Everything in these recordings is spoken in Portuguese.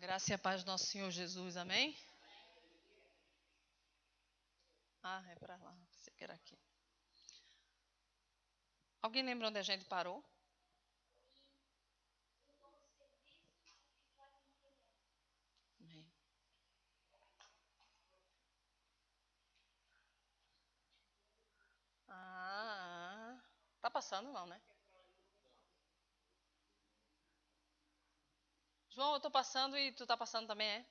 Graça e a paz do nosso Senhor Jesus, amém? É para lá, você quer aqui. Alguém lembra onde a gente parou? Amém. Tá passando não, né? João, eu tô passando e tu tá passando também, é?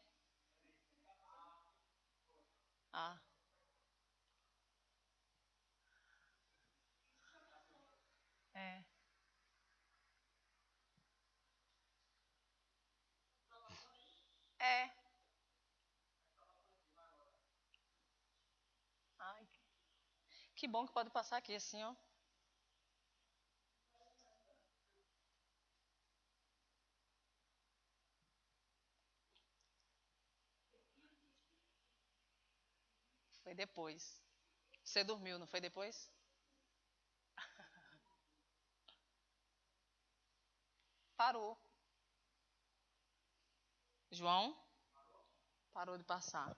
Ah, é. É. Ai, que bom que pode passar aqui assim, ó. Foi depois. Você dormiu, não foi depois? Parou. João, parou de passar.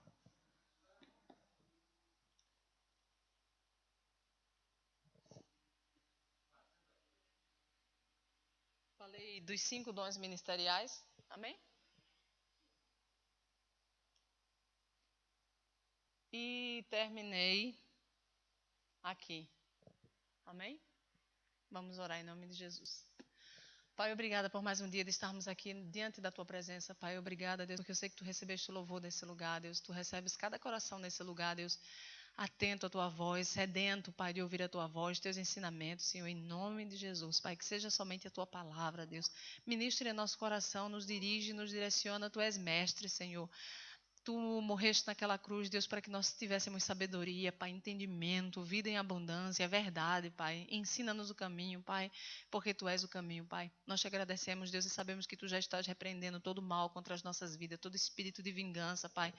Falei dos 5 dons ministeriais, amém? E terminei aqui, amém? Vamos orar em nome de Jesus. Pai, obrigada por mais um dia de estarmos aqui diante da tua presença. Pai, obrigada, Deus, porque eu sei que tu recebeste o louvor nesse lugar, Deus. Tu recebes cada coração nesse lugar, Deus, atento à tua voz, sedento, Pai, de ouvir a tua voz, teus ensinamentos, Senhor, em nome de Jesus. Pai, que seja somente a tua palavra, Deus. Ministre em nosso coração, nos dirige, nos direciona. Tu és mestre, Senhor. Tu morreste naquela cruz, Deus, para que nós tivéssemos sabedoria, Pai, entendimento, vida em abundância, verdade, Pai. Ensina-nos o caminho, Pai, porque Tu és o caminho, Pai. Nós te agradecemos, Deus, e sabemos que Tu já estás repreendendo todo mal contra as nossas vidas, todo espírito de vingança, Pai.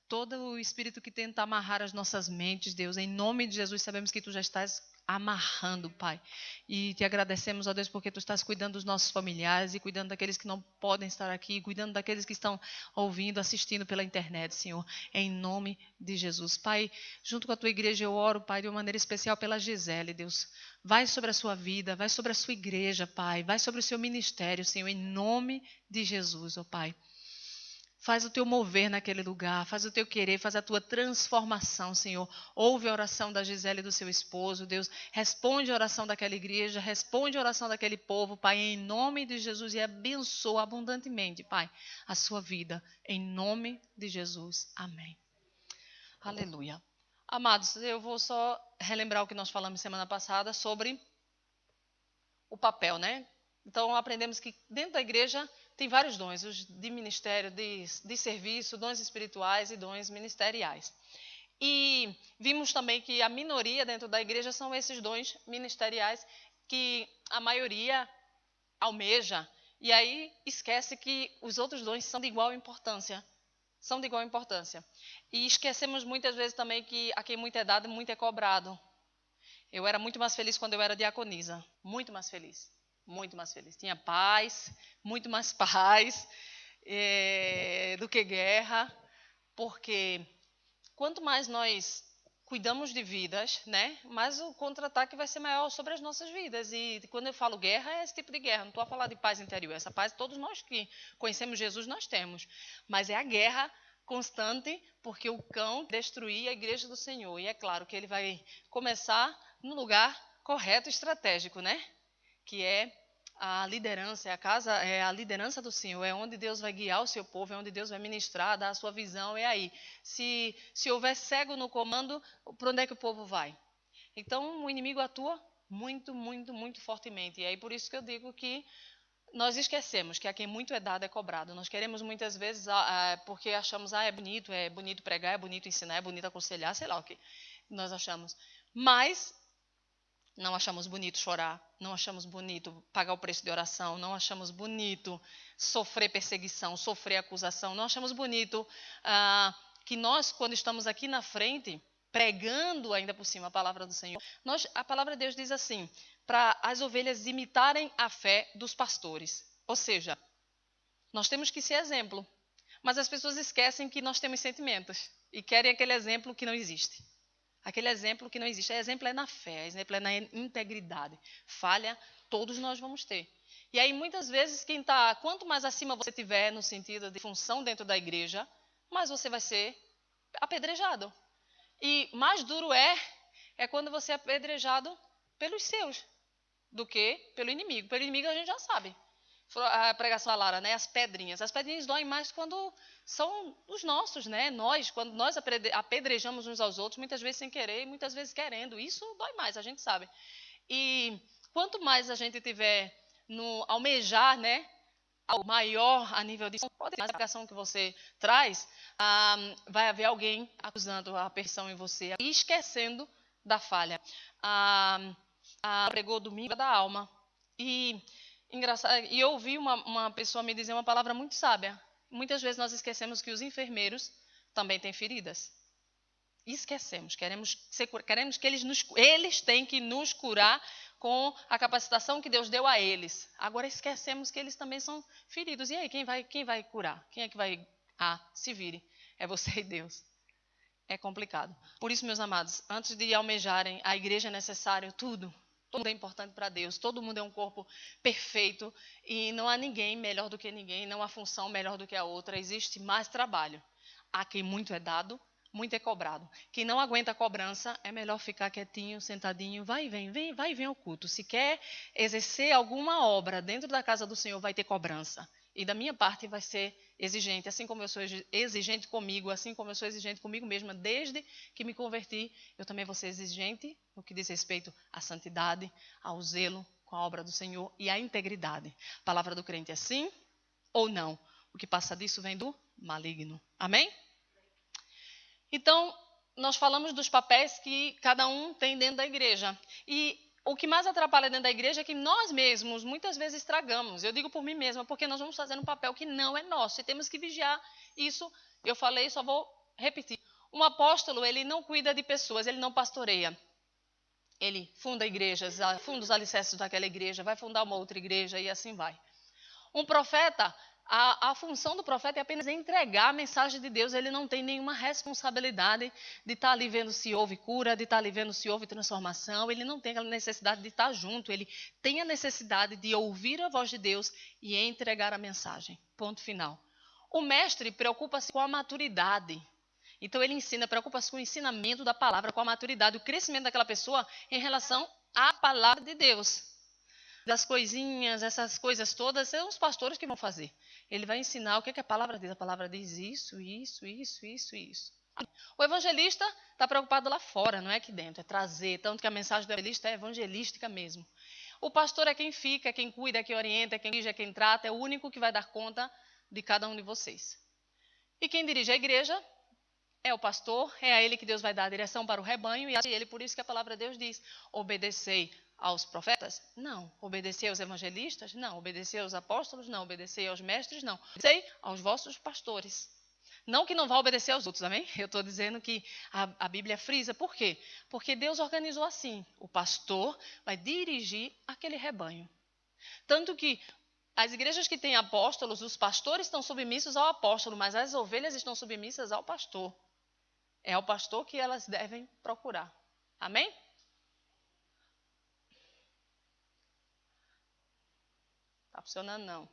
Todo o espírito que tenta amarrar as nossas mentes, Deus, em nome de Jesus, sabemos que Tu já estás amarrando, Pai. E te agradecemos, ó Deus, porque Tu estás cuidando dos nossos familiares e cuidando daqueles que não podem estar aqui, cuidando daqueles que estão ouvindo, assistindo pela internet, Senhor, em nome de Jesus. Pai, junto com a Tua igreja eu oro, Pai, de uma maneira especial pela Gisele, Deus. Vai sobre a sua vida, vai sobre a sua igreja, Pai, vai sobre o seu ministério, Senhor, em nome de Jesus, ó Pai. Faz o teu mover naquele lugar, faz o teu querer, faz a tua transformação, Senhor. Ouve a oração da Gisele e do seu esposo, Deus. Responde a oração daquela igreja, responde a oração daquele povo, Pai, em nome de Jesus. E abençoa abundantemente, Pai, a sua vida, em nome de Jesus. Amém. Aleluia. Amados, eu vou só relembrar o que nós falamos semana passada sobre o papel, né? Então, aprendemos que dentro da igreja tem vários dons, os de ministério, de serviço, dons espirituais e dons ministeriais. E vimos também que a minoria dentro da igreja são esses dons ministeriais que a maioria almeja, e aí esquece que os outros dons são de igual importância. São de igual importância. E esquecemos muitas vezes também que a quem muito é dado, muito é cobrado. Eu era muito mais feliz quando eu era diaconisa. Muito mais feliz. Muito mais feliz. Tinha paz, muito mais paz do que guerra. Porque quanto mais nós cuidamos de vidas, né, mais o contra-ataque vai ser maior sobre as nossas vidas. E quando eu falo guerra, é esse tipo de guerra. Não estou a falar de paz interior. Essa paz todos nós que conhecemos Jesus, nós temos. Mas é a guerra constante, porque o cão destruir a igreja do Senhor. E é claro que ele vai começar no lugar correto, estratégico, né? Que é a liderança, é a casa, é a liderança do Senhor, é onde Deus vai guiar o seu povo, é onde Deus vai ministrar, dar a sua visão, é aí. Se houver cego no comando, para onde é que o povo vai? Então, o inimigo atua muito, muito, muito fortemente. E aí, por isso que eu digo que nós esquecemos que a quem muito é dado é cobrado. Nós queremos muitas vezes, porque achamos, é bonito pregar, é bonito ensinar, é bonito aconselhar, sei lá o que nós achamos. Mas não achamos bonito chorar, não achamos bonito pagar o preço de oração, não achamos bonito sofrer perseguição, sofrer acusação, não achamos bonito que nós, quando estamos aqui na frente, pregando ainda por cima a palavra do Senhor, a palavra de Deus diz assim, para as ovelhas imitarem a fé dos pastores. Ou seja, nós temos que ser exemplo. Mas as pessoas esquecem que nós temos sentimentos e querem aquele exemplo que não existe. Aquele exemplo que não existe. O exemplo é na fé, o exemplo é na integridade. Falha, todos nós vamos ter. E aí, muitas vezes, quanto mais acima você tiver no sentido de função dentro da igreja, mais você vai ser apedrejado. E mais duro é quando você é apedrejado pelos seus, do que pelo inimigo. Pelo inimigo a gente já sabe. A pregação da Lara, né? As pedrinhas. As pedrinhas doem mais quando são os nossos, né? Quando nós apedrejamos uns aos outros, muitas vezes sem querer e muitas vezes querendo. Isso dói mais, a gente sabe. E quanto mais a gente tiver no almejar, né? Ao maior a nível de a pregação que você traz, vai haver alguém acusando a perseguição em você e esquecendo da falha. Pregou domingo da alma. E eu ouvi uma pessoa me dizer uma palavra muito sábia. Muitas vezes nós esquecemos que os enfermeiros também têm feridas. Esquecemos. Queremos que eles têm que nos curar com a capacitação que Deus deu a eles. Agora esquecemos que eles também são feridos. E aí, quem vai curar? Quem é que vai... se vire. É você e Deus. É complicado. Por isso, meus amados, antes de almejarem, a igreja é necessário tudo. Todo mundo é importante para Deus, todo mundo é um corpo perfeito e não há ninguém melhor do que ninguém, não há função melhor do que a outra, existe mais trabalho. Há quem muito é dado, muito é cobrado. Quem não aguenta a cobrança, é melhor ficar quietinho, sentadinho, vai e vem ao culto. Se quer exercer alguma obra dentro da casa do Senhor, vai ter cobrança. E da minha parte vai ser exigente, assim como eu sou exigente comigo, assim como eu sou exigente comigo mesma, desde que me converti, eu também vou ser exigente no que diz respeito à santidade, ao zelo com a obra do Senhor e à integridade. A palavra do crente é sim ou não. O que passa disso vem do maligno. Amém? Então, nós falamos dos papéis que cada um tem dentro da igreja. E o que mais atrapalha dentro da igreja é que nós mesmos, muitas vezes, estragamos. Eu digo por mim mesma, porque nós vamos fazer um papel que não é nosso. E temos que vigiar isso. Eu falei, só vou repetir. Um apóstolo, ele não cuida de pessoas, ele não pastoreia. Ele funda igrejas, funda os alicerces daquela igreja, vai fundar uma outra igreja e assim vai. Um profeta, a função do profeta é apenas entregar a mensagem de Deus. Ele não tem nenhuma responsabilidade de estar ali vendo se houve cura, de estar ali vendo se houve transformação. Ele não tem aquela necessidade de estar junto. Ele tem a necessidade de ouvir a voz de Deus e entregar a mensagem. Ponto final. O mestre preocupa-se com a maturidade. Então ele preocupa-se com o ensinamento da palavra, com a maturidade, o crescimento daquela pessoa em relação à palavra de Deus. Das coisinhas, essas coisas todas, são os pastores que vão fazer. Ele vai ensinar o que a palavra diz. A palavra diz isso. O evangelista está preocupado lá fora, não é aqui dentro, é trazer. Tanto que a mensagem do evangelista é evangelística mesmo. O pastor é quem fica, é quem cuida, é quem orienta, é quem dirige, é quem trata, é o único que vai dar conta de cada um de vocês. E quem dirige a igreja é o pastor, é a ele que Deus vai dar a direção para o rebanho, e é ele, por isso que a palavra de Deus diz, obedecei aos profetas? Não. Obedecer aos evangelistas? Não. Obedecer aos apóstolos? Não. Obedecer aos mestres? Não. Obedecer aos vossos pastores. Não que não vá obedecer aos outros, amém? Eu estou dizendo que a Bíblia frisa. Por quê? Porque Deus organizou assim. O pastor vai dirigir aquele rebanho. Tanto que as igrejas que têm apóstolos, os pastores estão submissos ao apóstolo, mas as ovelhas estão submissas ao pastor. É ao pastor que elas devem procurar. Amém? Está funcionando não.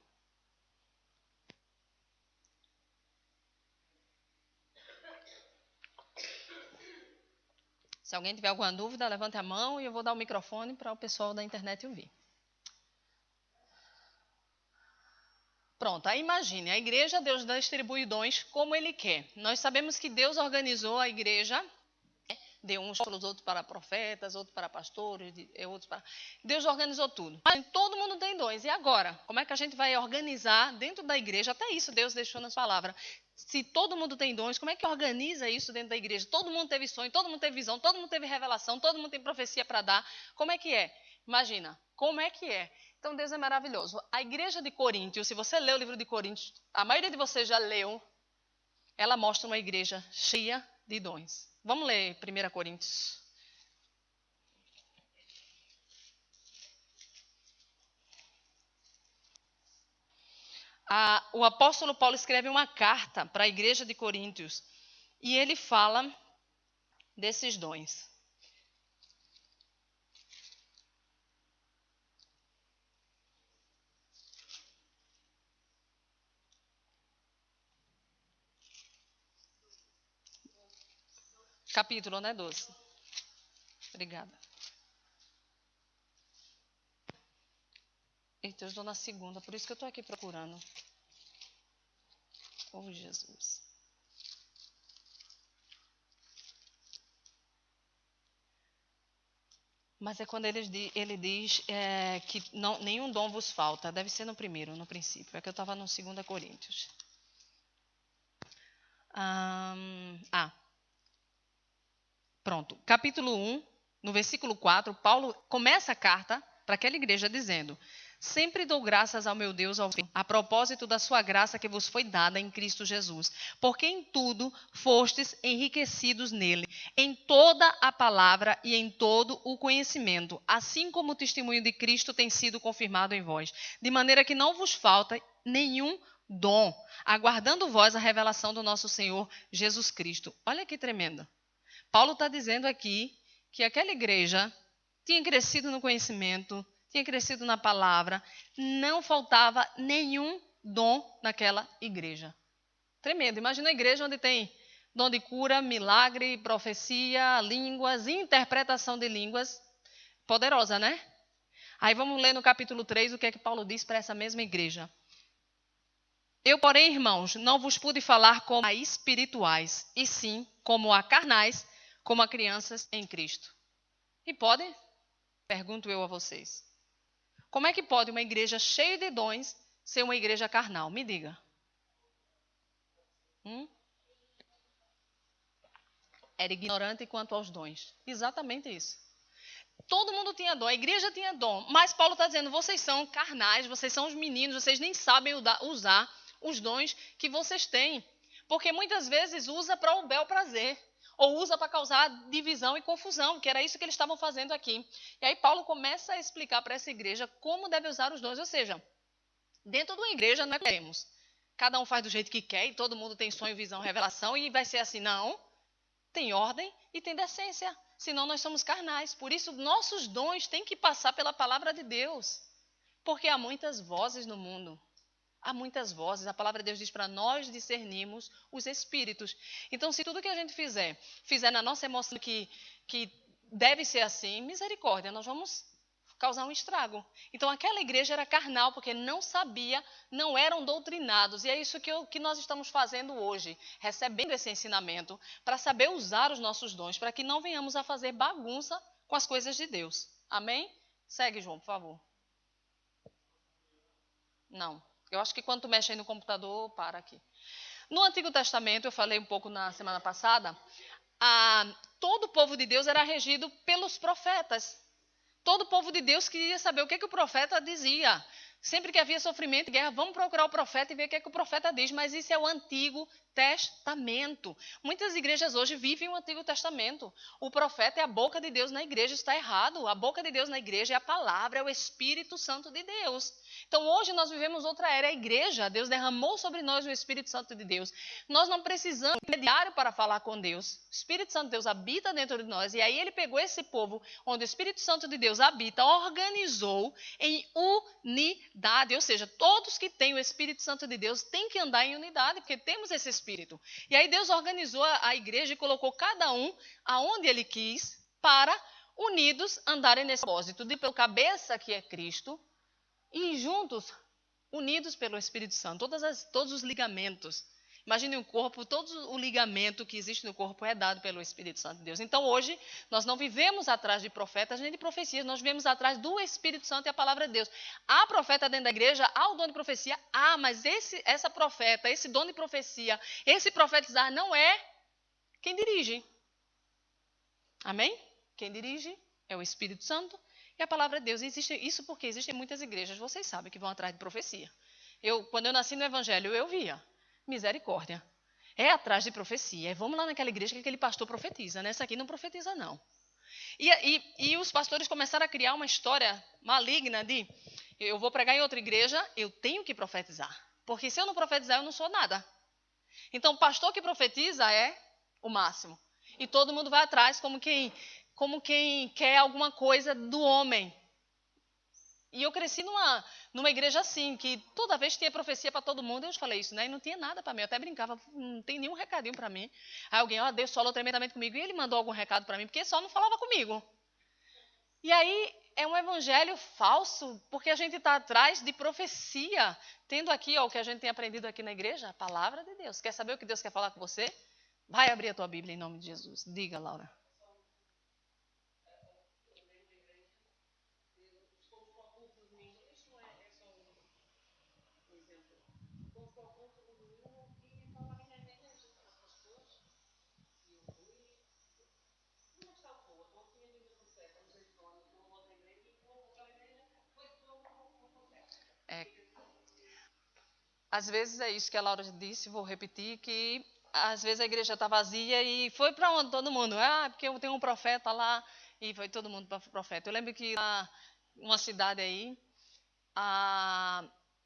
Se alguém tiver alguma dúvida, levante a mão e eu vou dar o microfone para o pessoal da internet ouvir. Pronto, aí imagine, a igreja, Deus distribui dons como Ele quer. Nós sabemos que Deus organizou a igreja, deu uns para os outros para profetas, outros para pastores, outros para... Deus organizou tudo. Mas todo mundo tem dons. E agora? Como é que a gente vai organizar dentro da igreja? Até isso Deus deixou na sua palavra. Se todo mundo tem dons, como é que organiza isso dentro da igreja? Todo mundo teve sonho, todo mundo teve visão, todo mundo teve revelação, todo mundo tem profecia para dar. Como é que é? Imagina, como é que é? Então Deus é maravilhoso. A igreja de Coríntios, se você lê o livro de Coríntios, a maioria de vocês já leu, ela mostra uma igreja cheia de dons. Vamos ler 1 Coríntios. o apóstolo Paulo escreve uma carta para a igreja de Coríntios e ele fala desses dons. Capítulo, né, 12. Obrigada. Eita, eu estou na segunda, por isso que eu estou aqui procurando. Oh, Jesus. Mas é quando ele diz que nenhum dom vos falta. Deve ser no princípio. É que eu estava no 2 Coríntios. Pronto. Capítulo 1, no versículo 4, Paulo começa a carta para aquela igreja dizendo: sempre dou graças ao meu Deus ao fim, a propósito da sua graça que vos foi dada em Cristo Jesus, porque em tudo fostes enriquecidos nele, em toda a palavra e em todo o conhecimento, assim como o testemunho de Cristo tem sido confirmado em vós, de maneira que não vos falta nenhum dom, aguardando vós a revelação do nosso Senhor Jesus Cristo. Olha que tremendo. Paulo está dizendo aqui que aquela igreja tinha crescido no conhecimento, tinha crescido na palavra, não faltava nenhum dom naquela igreja. Tremendo. Imagina a igreja onde tem dom de cura, milagre, profecia, línguas, interpretação de línguas. Poderosa, né? Aí vamos ler no capítulo 3 o que é que Paulo diz para essa mesma igreja. Eu, porém, irmãos, não vos pude falar como a espirituais, e sim como a carnais, como a crianças em Cristo. E pode? Pergunto eu a vocês. Como é que pode uma igreja cheia de dons ser uma igreja carnal? Me diga. Era ignorante quanto aos dons. Exatamente isso. Todo mundo tinha dom, a igreja tinha dom, mas Paulo está dizendo, vocês são carnais, vocês são os meninos, vocês nem sabem usar os dons que vocês têm. Porque muitas vezes usa para o bel prazer, ou usa para causar divisão e confusão, que era isso que eles estavam fazendo aqui. E aí Paulo começa a explicar para essa igreja como deve usar os dons, ou seja, dentro de uma igreja não é temos. Cada um faz do jeito que quer e todo mundo tem sonho, visão, revelação e vai ser assim, não. Tem ordem e tem decência, senão nós somos carnais. Por isso, nossos dons têm que passar pela palavra de Deus, porque há muitas vozes no mundo. Há muitas vozes, a palavra de Deus diz para nós discernirmos os espíritos. Então, se tudo que a gente fizer na nossa emoção que deve ser assim, misericórdia, nós vamos causar um estrago. Então, aquela igreja era carnal, porque não sabia, não eram doutrinados. E é isso que nós estamos fazendo hoje, recebendo esse ensinamento, para saber usar os nossos dons, para que não venhamos a fazer bagunça com as coisas de Deus. Amém? Segue, João, por favor. Não. Eu acho que quando tu mexe aí no computador, para aqui. No Antigo Testamento, eu falei um pouco na semana passada, todo o povo de Deus era regido pelos profetas. Todo o povo de Deus queria saber o que o profeta dizia. Sempre que havia sofrimento e guerra, vamos procurar o profeta e ver o que o profeta diz. Mas isso é o Antigo Testamento. Muitas igrejas hoje vivem o Antigo Testamento. O profeta é a boca de Deus na igreja, está errado. A boca de Deus na igreja é a palavra, é o Espírito Santo de Deus. Então hoje nós vivemos outra era, a igreja. Deus derramou sobre nós o Espírito Santo de Deus. Nós não precisamos de intermediário para falar com Deus. O Espírito Santo de Deus habita dentro de nós. E aí ele pegou esse povo, onde o Espírito Santo de Deus habita, organizou em unidade. Ou seja, todos que têm o Espírito Santo de Deus têm que andar em unidade, porque temos esse Espírito. E aí Deus organizou a igreja e colocou cada um aonde ele quis para unidos andarem nesse propósito de pelo cabeça que é Cristo e juntos, unidos pelo Espírito Santo, todos os ligamentos. Imagine um corpo, todo o ligamento que existe no corpo é dado pelo Espírito Santo de Deus. Então, hoje, nós não vivemos atrás de profetas nem de profecias, nós vivemos atrás do Espírito Santo e a palavra de Deus. Há profeta dentro da igreja, há o dom de profecia, mas essa profeta, esse dom de profecia, esse profetizar não é quem dirige. Amém? Quem dirige é o Espírito Santo e a palavra de Deus. Existe isso porque existem muitas igrejas, vocês sabem, que vão atrás de profecia. Quando eu nasci no Evangelho, eu via. Misericórdia. É atrás de profecia. Vamos lá naquela igreja que aquele pastor profetiza. Nessa aqui não profetiza, não. E os pastores começaram a criar uma história maligna de eu vou pregar em outra igreja, eu tenho que profetizar. Porque se eu não profetizar, eu não sou nada. Então, o pastor que profetiza é o máximo. E todo mundo vai atrás como quem quer alguma coisa do homem. E eu cresci numa igreja assim, que toda vez tinha profecia para todo mundo, eu falei isso, né? E não tinha nada para mim, eu até brincava, não tem nenhum recadinho para mim. Aí alguém, Deus falou tremendamente comigo, e ele mandou algum recado para mim, porque só não falava comigo. E aí é um evangelho falso, porque a gente está atrás de profecia, tendo aqui o que a gente tem aprendido aqui na igreja, a palavra de Deus. Quer saber o que Deus quer falar com você? Vai abrir a tua Bíblia em nome de Jesus. Diga, Laura. É, às vezes é isso que a Laura disse, vou repetir, que às vezes a igreja está vazia e foi para onde todo mundo? Porque eu tenho um profeta lá e foi todo mundo para o profeta. Eu lembro que lá, uma cidade aí,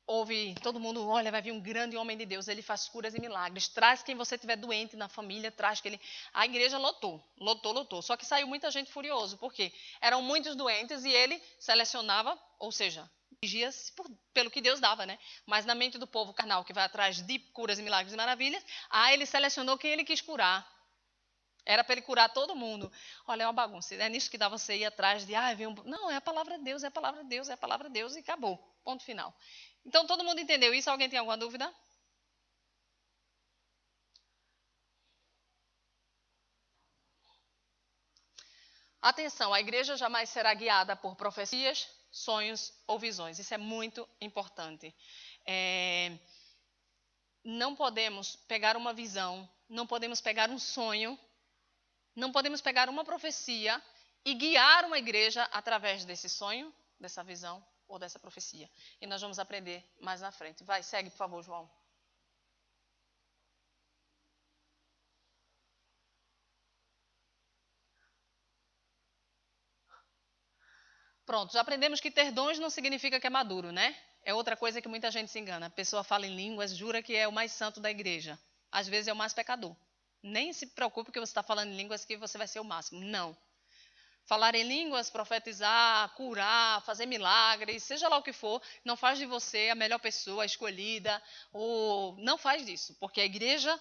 houve, todo mundo, olha, vai vir um grande homem de Deus, ele faz curas e milagres, traz quem você tiver doente na família, traz que ele... A igreja lotou, só que saiu muita gente furioso, porque eram muitos doentes e ele selecionava, ou seja, dirigia-se pelo que Deus dava, né? Mas na mente do povo carnal, que vai atrás de curas e milagres e maravilhas, ele selecionou quem ele quis curar. Era para ele curar todo mundo. Olha, é uma bagunça. É nisso que dá você ir atrás de, não, é a palavra de Deus, é a palavra de Deus, é a palavra de Deus e acabou. Ponto final. Então, todo mundo entendeu isso? Alguém tem alguma dúvida? Atenção, a igreja jamais será guiada por profecias, sonhos ou visões. Isso é muito importante. Não podemos pegar uma visão, não podemos pegar um sonho, não podemos pegar uma profecia e guiar uma igreja através desse sonho, dessa visão ou dessa profecia. E nós vamos aprender mais na frente. Vai, segue, por favor, João. Pronto, já aprendemos que ter dons não significa que é maduro, né? É outra coisa que muita gente se engana. A pessoa fala em línguas, jura que é o mais santo da igreja. Às vezes é o mais pecador. Nem se preocupe que você está falando em línguas que você vai ser o máximo. Não. Falar em línguas, profetizar, curar, fazer milagres, seja lá o que for, não faz de você a melhor pessoa, a escolhida, ou não faz disso, porque a igreja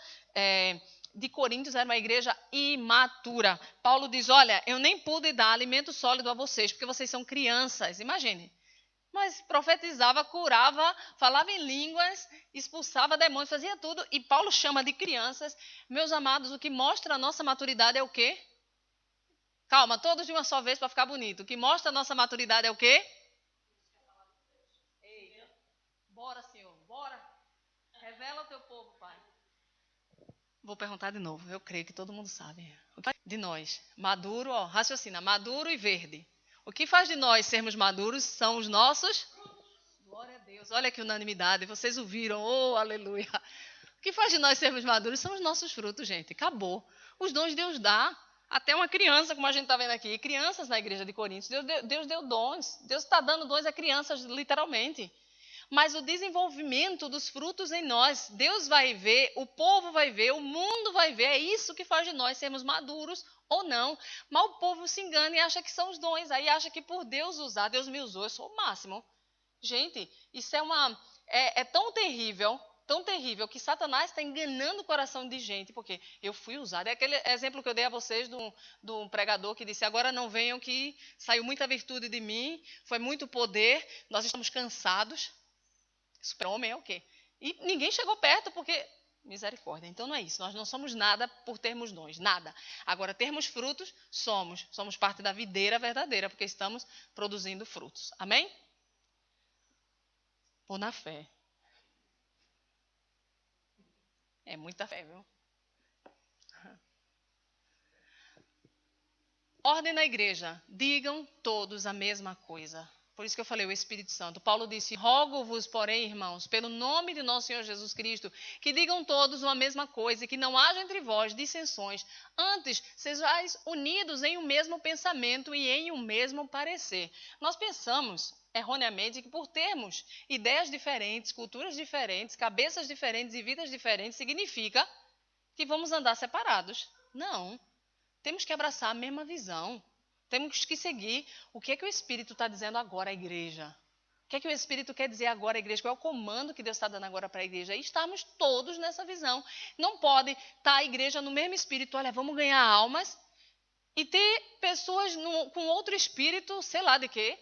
de Coríntios era uma igreja imatura. Paulo diz, olha, eu nem pude dar alimento sólido a vocês, porque vocês são crianças, imagine. Mas profetizava, curava, falava em línguas, expulsava demônios, fazia tudo, e Paulo chama de crianças. Meus amados, o que mostra a nossa maturidade é o quê? Calma, todos de uma só vez para ficar bonito. O que mostra a nossa maturidade é o quê? Ei, bora, Senhor, bora. Revela o teu povo, Pai. Vou perguntar de novo, eu creio que todo mundo sabe. De nós, maduro, raciocina, maduro e verde. O que faz de nós sermos maduros são os nossos... Glória a Deus, olha que unanimidade, vocês ouviram, oh, aleluia. O que faz de nós sermos maduros são os nossos frutos, gente, acabou. Os dons Deus dá. Até uma criança, como a gente está vendo aqui, crianças na igreja de Coríntios, Deus deu dons. Deus está dando dons a crianças, literalmente. Mas o desenvolvimento dos frutos em nós, Deus vai ver, o povo vai ver, o mundo vai ver. É isso que faz de nós sermos maduros ou não. Mas o povo se engana e acha que são os dons. Aí acha que por Deus usar, Deus me usou, eu sou o máximo. Gente, isso é tão terrível que Satanás está enganando o coração de gente, porque eu fui usado. É aquele exemplo que eu dei a vocês de um pregador que disse, agora não venham que saiu muita virtude de mim, foi muito poder, nós estamos cansados. Super-homem é o quê? E ninguém chegou perto porque... Misericórdia. Então não é isso. Nós não somos nada por termos dons, nada. Agora, termos frutos, somos. Somos parte da videira verdadeira, porque estamos produzindo frutos. Amém? Ou na fé. É muita fé, viu? Ordem na igreja. Digam todos a mesma coisa. Por isso que eu falei o Espírito Santo. Paulo disse: rogo-vos, porém, irmãos, pelo nome de nosso Senhor Jesus Cristo, que digam todos uma mesma coisa, e que não haja entre vós dissensões. Antes, sejais unidos em um mesmo pensamento e em um mesmo parecer. Nós pensamos erroneamente que por termos ideias diferentes, culturas diferentes, cabeças diferentes e vidas diferentes, significa que vamos andar separados. Não. Temos que abraçar a mesma visão. Temos que seguir o que é que o Espírito está dizendo agora à igreja. O que é que o Espírito quer dizer agora à igreja? Qual é o comando que Deus está dando agora para a igreja? E estamos todos nessa visão. Não pode estar a igreja no mesmo Espírito. Olha, vamos ganhar almas. E ter pessoas com outro Espírito, sei lá de quê.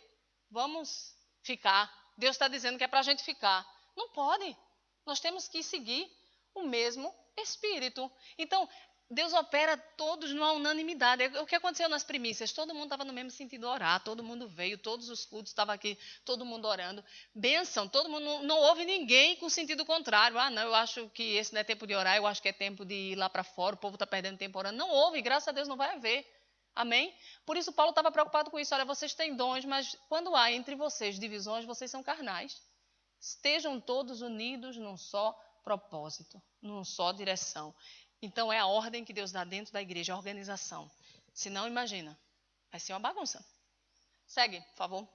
Vamos ficar. Deus está dizendo que é para a gente ficar. Não pode. Nós temos que seguir o mesmo Espírito. Então, Deus opera todos numa unanimidade. O que aconteceu nas primícias? Todo mundo estava no mesmo sentido orar, todo mundo veio, todos os cultos estavam aqui, todo mundo orando. Bênção, todo mundo, não houve ninguém com sentido contrário. Ah, não, eu acho que esse não é tempo de orar, eu acho que é tempo de ir lá para fora, o povo está perdendo tempo orando. Não houve, graças a Deus não vai haver. Amém? Por isso Paulo estava preocupado com isso. Olha, vocês têm dons, mas quando há entre vocês divisões, vocês são carnais. Estejam todos unidos num só propósito, numa só direção. Então, é a ordem que Deus dá dentro da igreja, a organização. Se não, imagina, vai ser uma bagunça. Segue, por favor.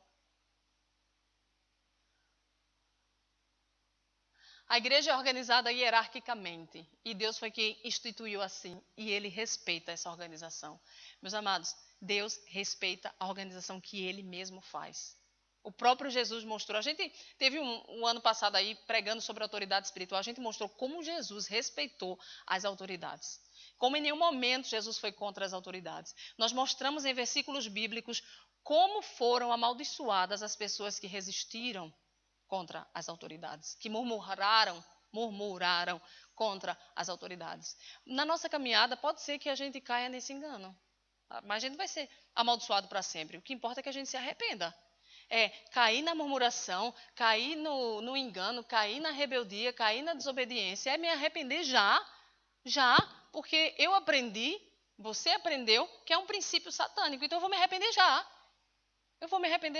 A igreja é organizada hierarquicamente, e Deus foi quem instituiu assim, e Ele respeita essa organização. Meus amados, Deus respeita a organização que Ele mesmo faz. O próprio Jesus mostrou, a gente teve um ano passado aí pregando sobre a autoridade espiritual, a gente mostrou como Jesus respeitou as autoridades. Como em nenhum momento Jesus foi contra as autoridades. Nós mostramos em versículos bíblicos como foram amaldiçoadas as pessoas que resistiram contra as autoridades, que murmuraram contra as autoridades. Na nossa caminhada, pode ser que a gente caia nesse engano, mas a gente vai ser amaldiçoado para sempre. O que importa é que a gente se arrependa. É cair na murmuração, cair no engano, cair na rebeldia, cair na desobediência, é me arrepender já, porque eu aprendi, você aprendeu, que é um princípio satânico, então eu vou me arrepender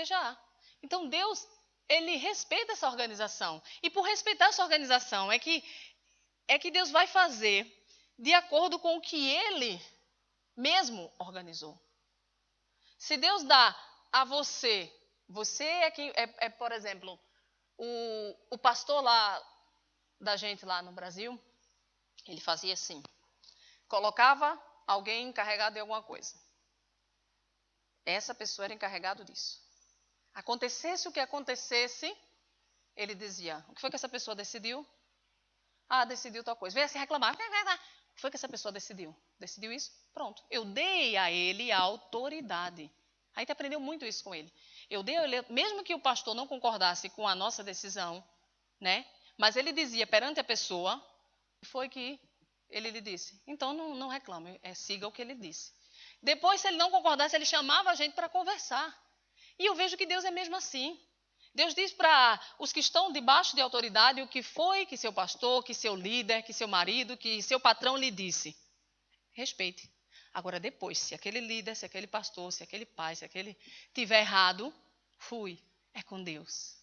já. Então Deus, Ele respeita essa organização, e por respeitar essa organização é que Deus vai fazer de acordo com o que Ele mesmo organizou. Se Deus dá a você por exemplo, o pastor lá da gente lá no Brasil, ele fazia assim, colocava alguém encarregado de alguma coisa. Essa pessoa era encarregada disso. Acontecesse o que acontecesse, ele dizia, o que foi que essa pessoa decidiu? Ah, decidiu tal coisa. Veio se reclamar. O que foi que essa pessoa decidiu? Decidiu isso? Pronto. Eu dei a ele a autoridade. A gente aprendeu muito isso com ele. Eu dei a ele, mesmo que o pastor não concordasse com a nossa decisão, né? Mas ele dizia perante a pessoa, foi que ele lhe disse. Então não reclame, siga o que ele disse. Depois, se ele não concordasse, ele chamava a gente para conversar. E eu vejo que Deus é mesmo assim. Deus diz para os que estão debaixo de autoridade o que foi que seu pastor, que seu líder, que seu marido, que seu patrão lhe disse. Respeite. Agora, depois, se aquele líder, se aquele pastor, se aquele pai, se aquele tiver errado, é com Deus.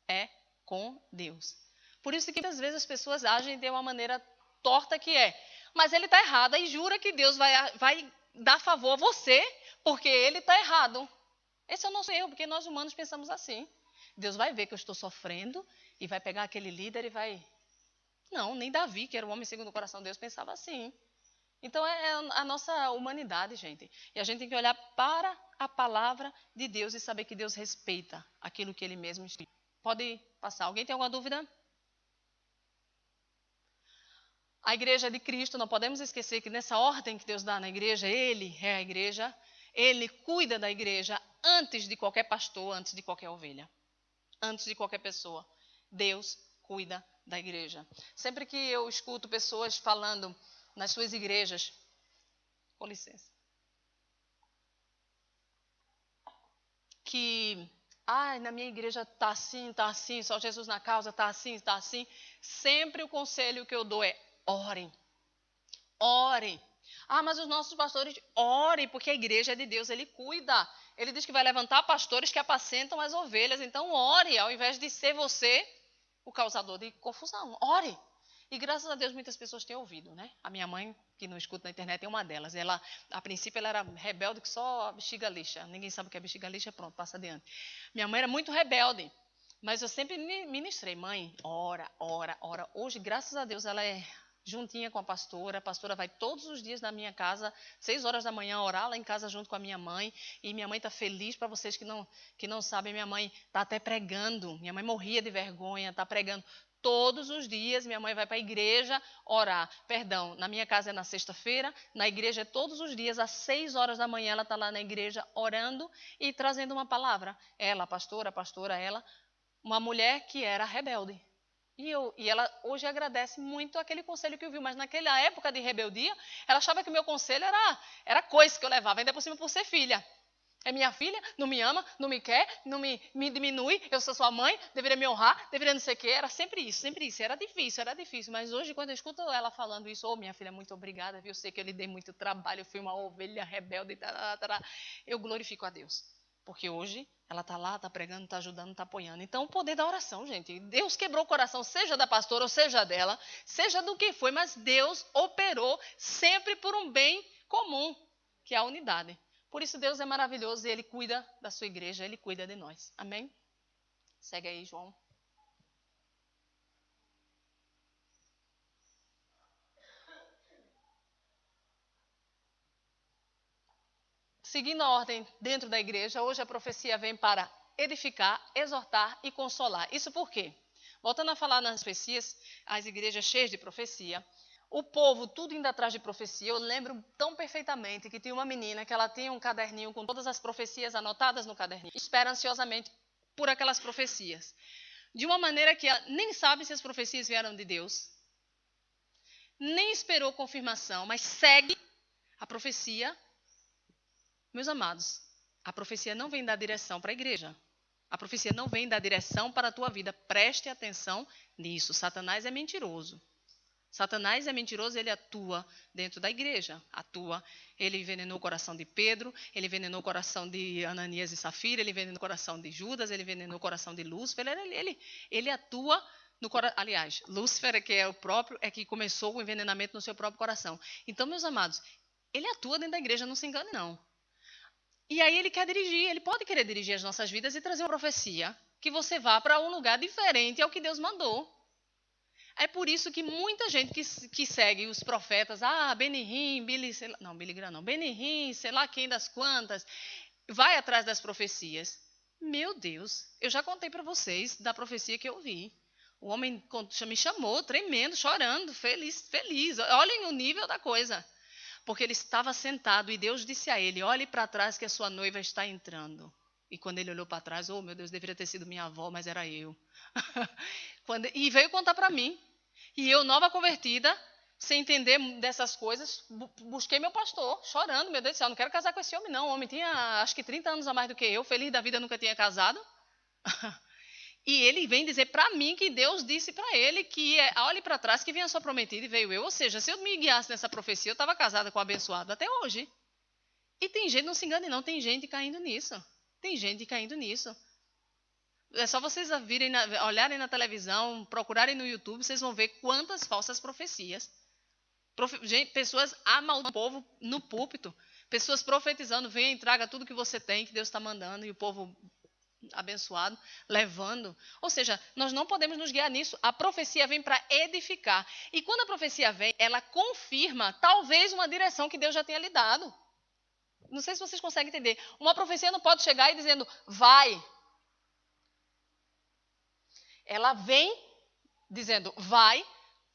É com Deus. Por isso que muitas vezes as pessoas agem de uma maneira torta que é. Mas ele está errado e jura que Deus vai dar favor a você porque ele está errado. Esse é o nosso erro, porque nós humanos pensamos assim. Deus vai ver que eu estou sofrendo e vai pegar aquele líder e vai... Não, nem Davi, que era o homem segundo o coração de Deus, pensava assim. Então, é a nossa humanidade, gente. E a gente tem que olhar para a palavra de Deus e saber que Deus respeita aquilo que Ele mesmo instituiu. Pode passar. Alguém tem alguma dúvida? A igreja de Cristo, não podemos esquecer que nessa ordem que Deus dá na igreja, Ele é a igreja, Ele cuida da igreja antes de qualquer pastor, antes de qualquer ovelha, antes de qualquer pessoa. Deus cuida da igreja. Sempre que eu escuto pessoas falando nas suas igrejas, com licença, que na minha igreja está assim, só Jesus na causa, está assim. Sempre o conselho que eu dou é orem. Orem. Mas os nossos pastores, orem, porque a igreja é de Deus, Ele cuida. Ele diz que vai levantar pastores que apacentam as ovelhas. Então, ore, ao invés de ser você o causador de confusão. Ore. E graças a Deus muitas pessoas têm ouvido, né? A minha mãe, que não escuta na internet, é uma delas. Ela, a princípio, ela era rebelde que só a bexiga lixa. Ninguém sabe o que é bexiga lixa, pronto, passa adiante. Minha mãe era muito rebelde, mas eu sempre ministrei, mãe, ora, ora, ora. Hoje, graças a Deus, ela é juntinha com a pastora vai todos os dias na minha casa, 6 horas da manhã, orar lá em casa junto com a minha mãe, e minha mãe está feliz. Para vocês que não sabem, minha mãe está até pregando, minha mãe morria de vergonha, está pregando. Todos os dias minha mãe vai para a igreja orar. Perdão, na minha casa é na sexta-feira, na igreja é todos os dias, às 6 horas da manhã ela está lá na igreja orando e trazendo uma palavra. Ela, a pastora, ela, uma mulher que era rebelde. E ela hoje agradece muito aquele conselho que ouviu, mas naquela época de rebeldia, ela achava que o meu conselho era coisa que eu levava, ainda por cima por ser filha. É minha filha, não me ama, não me quer, não me diminui, eu sou sua mãe, deveria me honrar, deveria não sei o quê. Era sempre isso, era difícil. Mas hoje, quando eu escuto ela falando isso, minha filha, muito obrigada, viu? Eu sei que eu lhe dei muito trabalho, eu fui uma ovelha rebelde, eu glorifico a Deus. Porque hoje ela está lá, está pregando, está ajudando, está apoiando. Então, o poder da oração, gente. Deus quebrou o coração, seja da pastora ou seja dela, seja do que foi, mas Deus operou sempre por um bem comum, que é a unidade. Por isso, Deus é maravilhoso e Ele cuida da sua igreja, Ele cuida de nós. Amém? Segue aí, João. Seguindo a ordem dentro da igreja, hoje a profecia vem para edificar, exortar e consolar. Isso por quê? Voltando a falar nas profecias, as igrejas cheias de profecia, o povo tudo indo atrás de profecia. Eu lembro tão perfeitamente que tinha uma menina que ela tinha um caderninho com todas as profecias anotadas no caderninho. Espera ansiosamente por aquelas profecias. De uma maneira que ela nem sabe se as profecias vieram de Deus, nem esperou confirmação, mas segue a profecia. Meus amados, a profecia não vem dar direção para a igreja. A profecia não vem dar direção para a tua vida. Preste atenção nisso. Satanás é mentiroso. Satanás é mentiroso, ele atua dentro da igreja. Ele envenenou o coração de Pedro, ele envenenou o coração de Ananias e Safira, ele envenenou o coração de Judas, ele envenenou o coração de Lúcifer. Ele atua no coração. Aliás, Lúcifer, que é o próprio, é que começou o envenenamento no seu próprio coração. Então, meus amados, ele atua dentro da igreja, não se engane, não. E aí ele quer dirigir, ele pode querer dirigir as nossas vidas e trazer uma profecia que você vá para um lugar diferente ao que Deus mandou. É por isso que muita gente que segue os profetas, Benihim, Billy Graham não, Benihim, sei lá quem das quantas, vai atrás das profecias. Meu Deus, eu já contei para vocês da profecia que eu vi. O homem me chamou, tremendo, chorando, feliz. Olhem o nível da coisa. Porque ele estava sentado e Deus disse a ele, olhe para trás que a sua noiva está entrando. E quando ele olhou para trás, meu Deus, deveria ter sido minha avó, mas era eu. E veio contar para mim. E eu, nova convertida, sem entender dessas coisas, busquei meu pastor, chorando, meu Deus do céu, não quero casar com esse homem não. O homem tinha, acho que 30 anos a mais do que eu, feliz da vida, nunca tinha casado. E ele vem dizer para mim que Deus disse para ele que olhe para trás que vinha a sua prometida e veio eu. Ou seja, se eu me guiasse nessa profecia, eu estava casada com o abençoado até hoje. E tem gente, não se engane não, tem gente caindo nisso. Tem gente caindo nisso. É só vocês olharem na televisão, procurarem no YouTube, vocês vão ver quantas falsas profecias. Pessoas amaldiçoando o povo no púlpito. Pessoas profetizando, venha e traga tudo que você tem, que Deus está mandando, e o povo abençoado, levando. Ou seja, nós não podemos nos guiar nisso. A profecia vem para edificar. E quando a profecia vem, ela confirma talvez uma direção que Deus já tenha lhe dado. Não sei se vocês conseguem entender. Uma profecia não pode chegar e dizendo, vai. Ela vem dizendo, vai,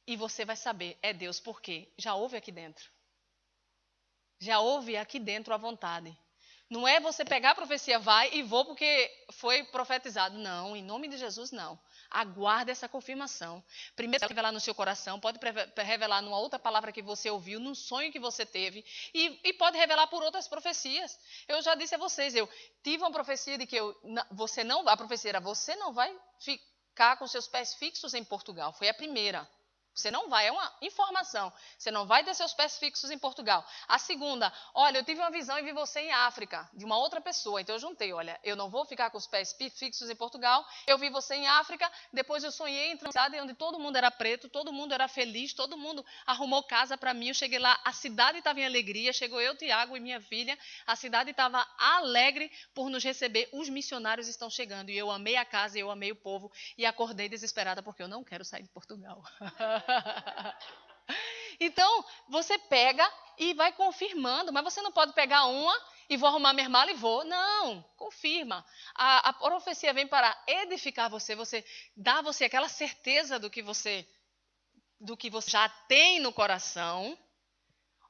e você vai saber, é Deus. Por quê? Já houve aqui dentro. Já houve aqui dentro a vontade. Não é você pegar a profecia, vai e vou porque foi profetizado. Não, em nome de Jesus, não. Aguarde essa confirmação. Primeiro, revelar no seu coração, pode revelar numa outra palavra que você ouviu, num sonho que você teve, e pode revelar por outras profecias. Eu já disse a vocês, eu tive uma profecia de que a profecia era, você não vai ficar com seus pés fixos em Portugal. Foi a primeira. Você não vai, é uma informação. Você não vai ter seus pés fixos em Portugal. A segunda, olha, eu tive uma visão e vi você em África, de uma outra pessoa. Então eu juntei, olha, eu não vou ficar com os pés fixos em Portugal. Eu vi você em África, depois eu sonhei em uma cidade onde todo mundo era preto, todo mundo era feliz, todo mundo arrumou casa para mim. Eu cheguei lá, a cidade estava em alegria. Chegou eu, Tiago e minha filha. A cidade estava alegre por nos receber. Os missionários estão chegando. E eu amei a casa, eu amei o povo. E acordei desesperada porque eu não quero sair de Portugal. Então, você pega e vai confirmando, mas você não pode pegar uma e vou arrumar minha mala e vou. Não, confirma. A profecia vem para edificar você, dá a você aquela certeza do que você já tem no coração,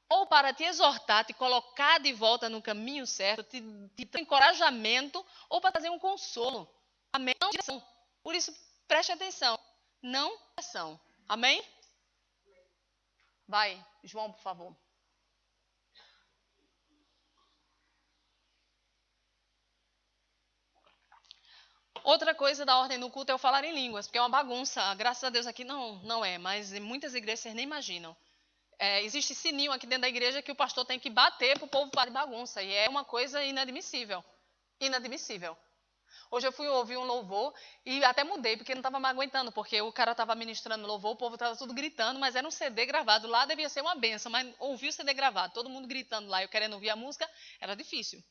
ou para te exortar, te colocar de volta no caminho certo, te dar encorajamento, ou para trazer um consolo. Amém? Não direção. Por isso, preste atenção. Não direção. Amém? Vai, João, por favor. Outra coisa da ordem no culto é o falar em línguas, porque é uma bagunça. Graças a Deus aqui não é, mas em muitas igrejas vocês nem imaginam. Existe sininho aqui dentro da igreja que o pastor tem que bater para o povo parar de bagunça. E é uma coisa inadmissível. Inadmissível. Hoje eu fui ouvir um louvor e até mudei, porque não estava me aguentando, porque o cara estava ministrando louvor, o povo estava tudo gritando, mas era um CD gravado lá, devia ser uma benção, mas ouvir o CD gravado, todo mundo gritando lá, eu querendo ouvir a música, era difícil.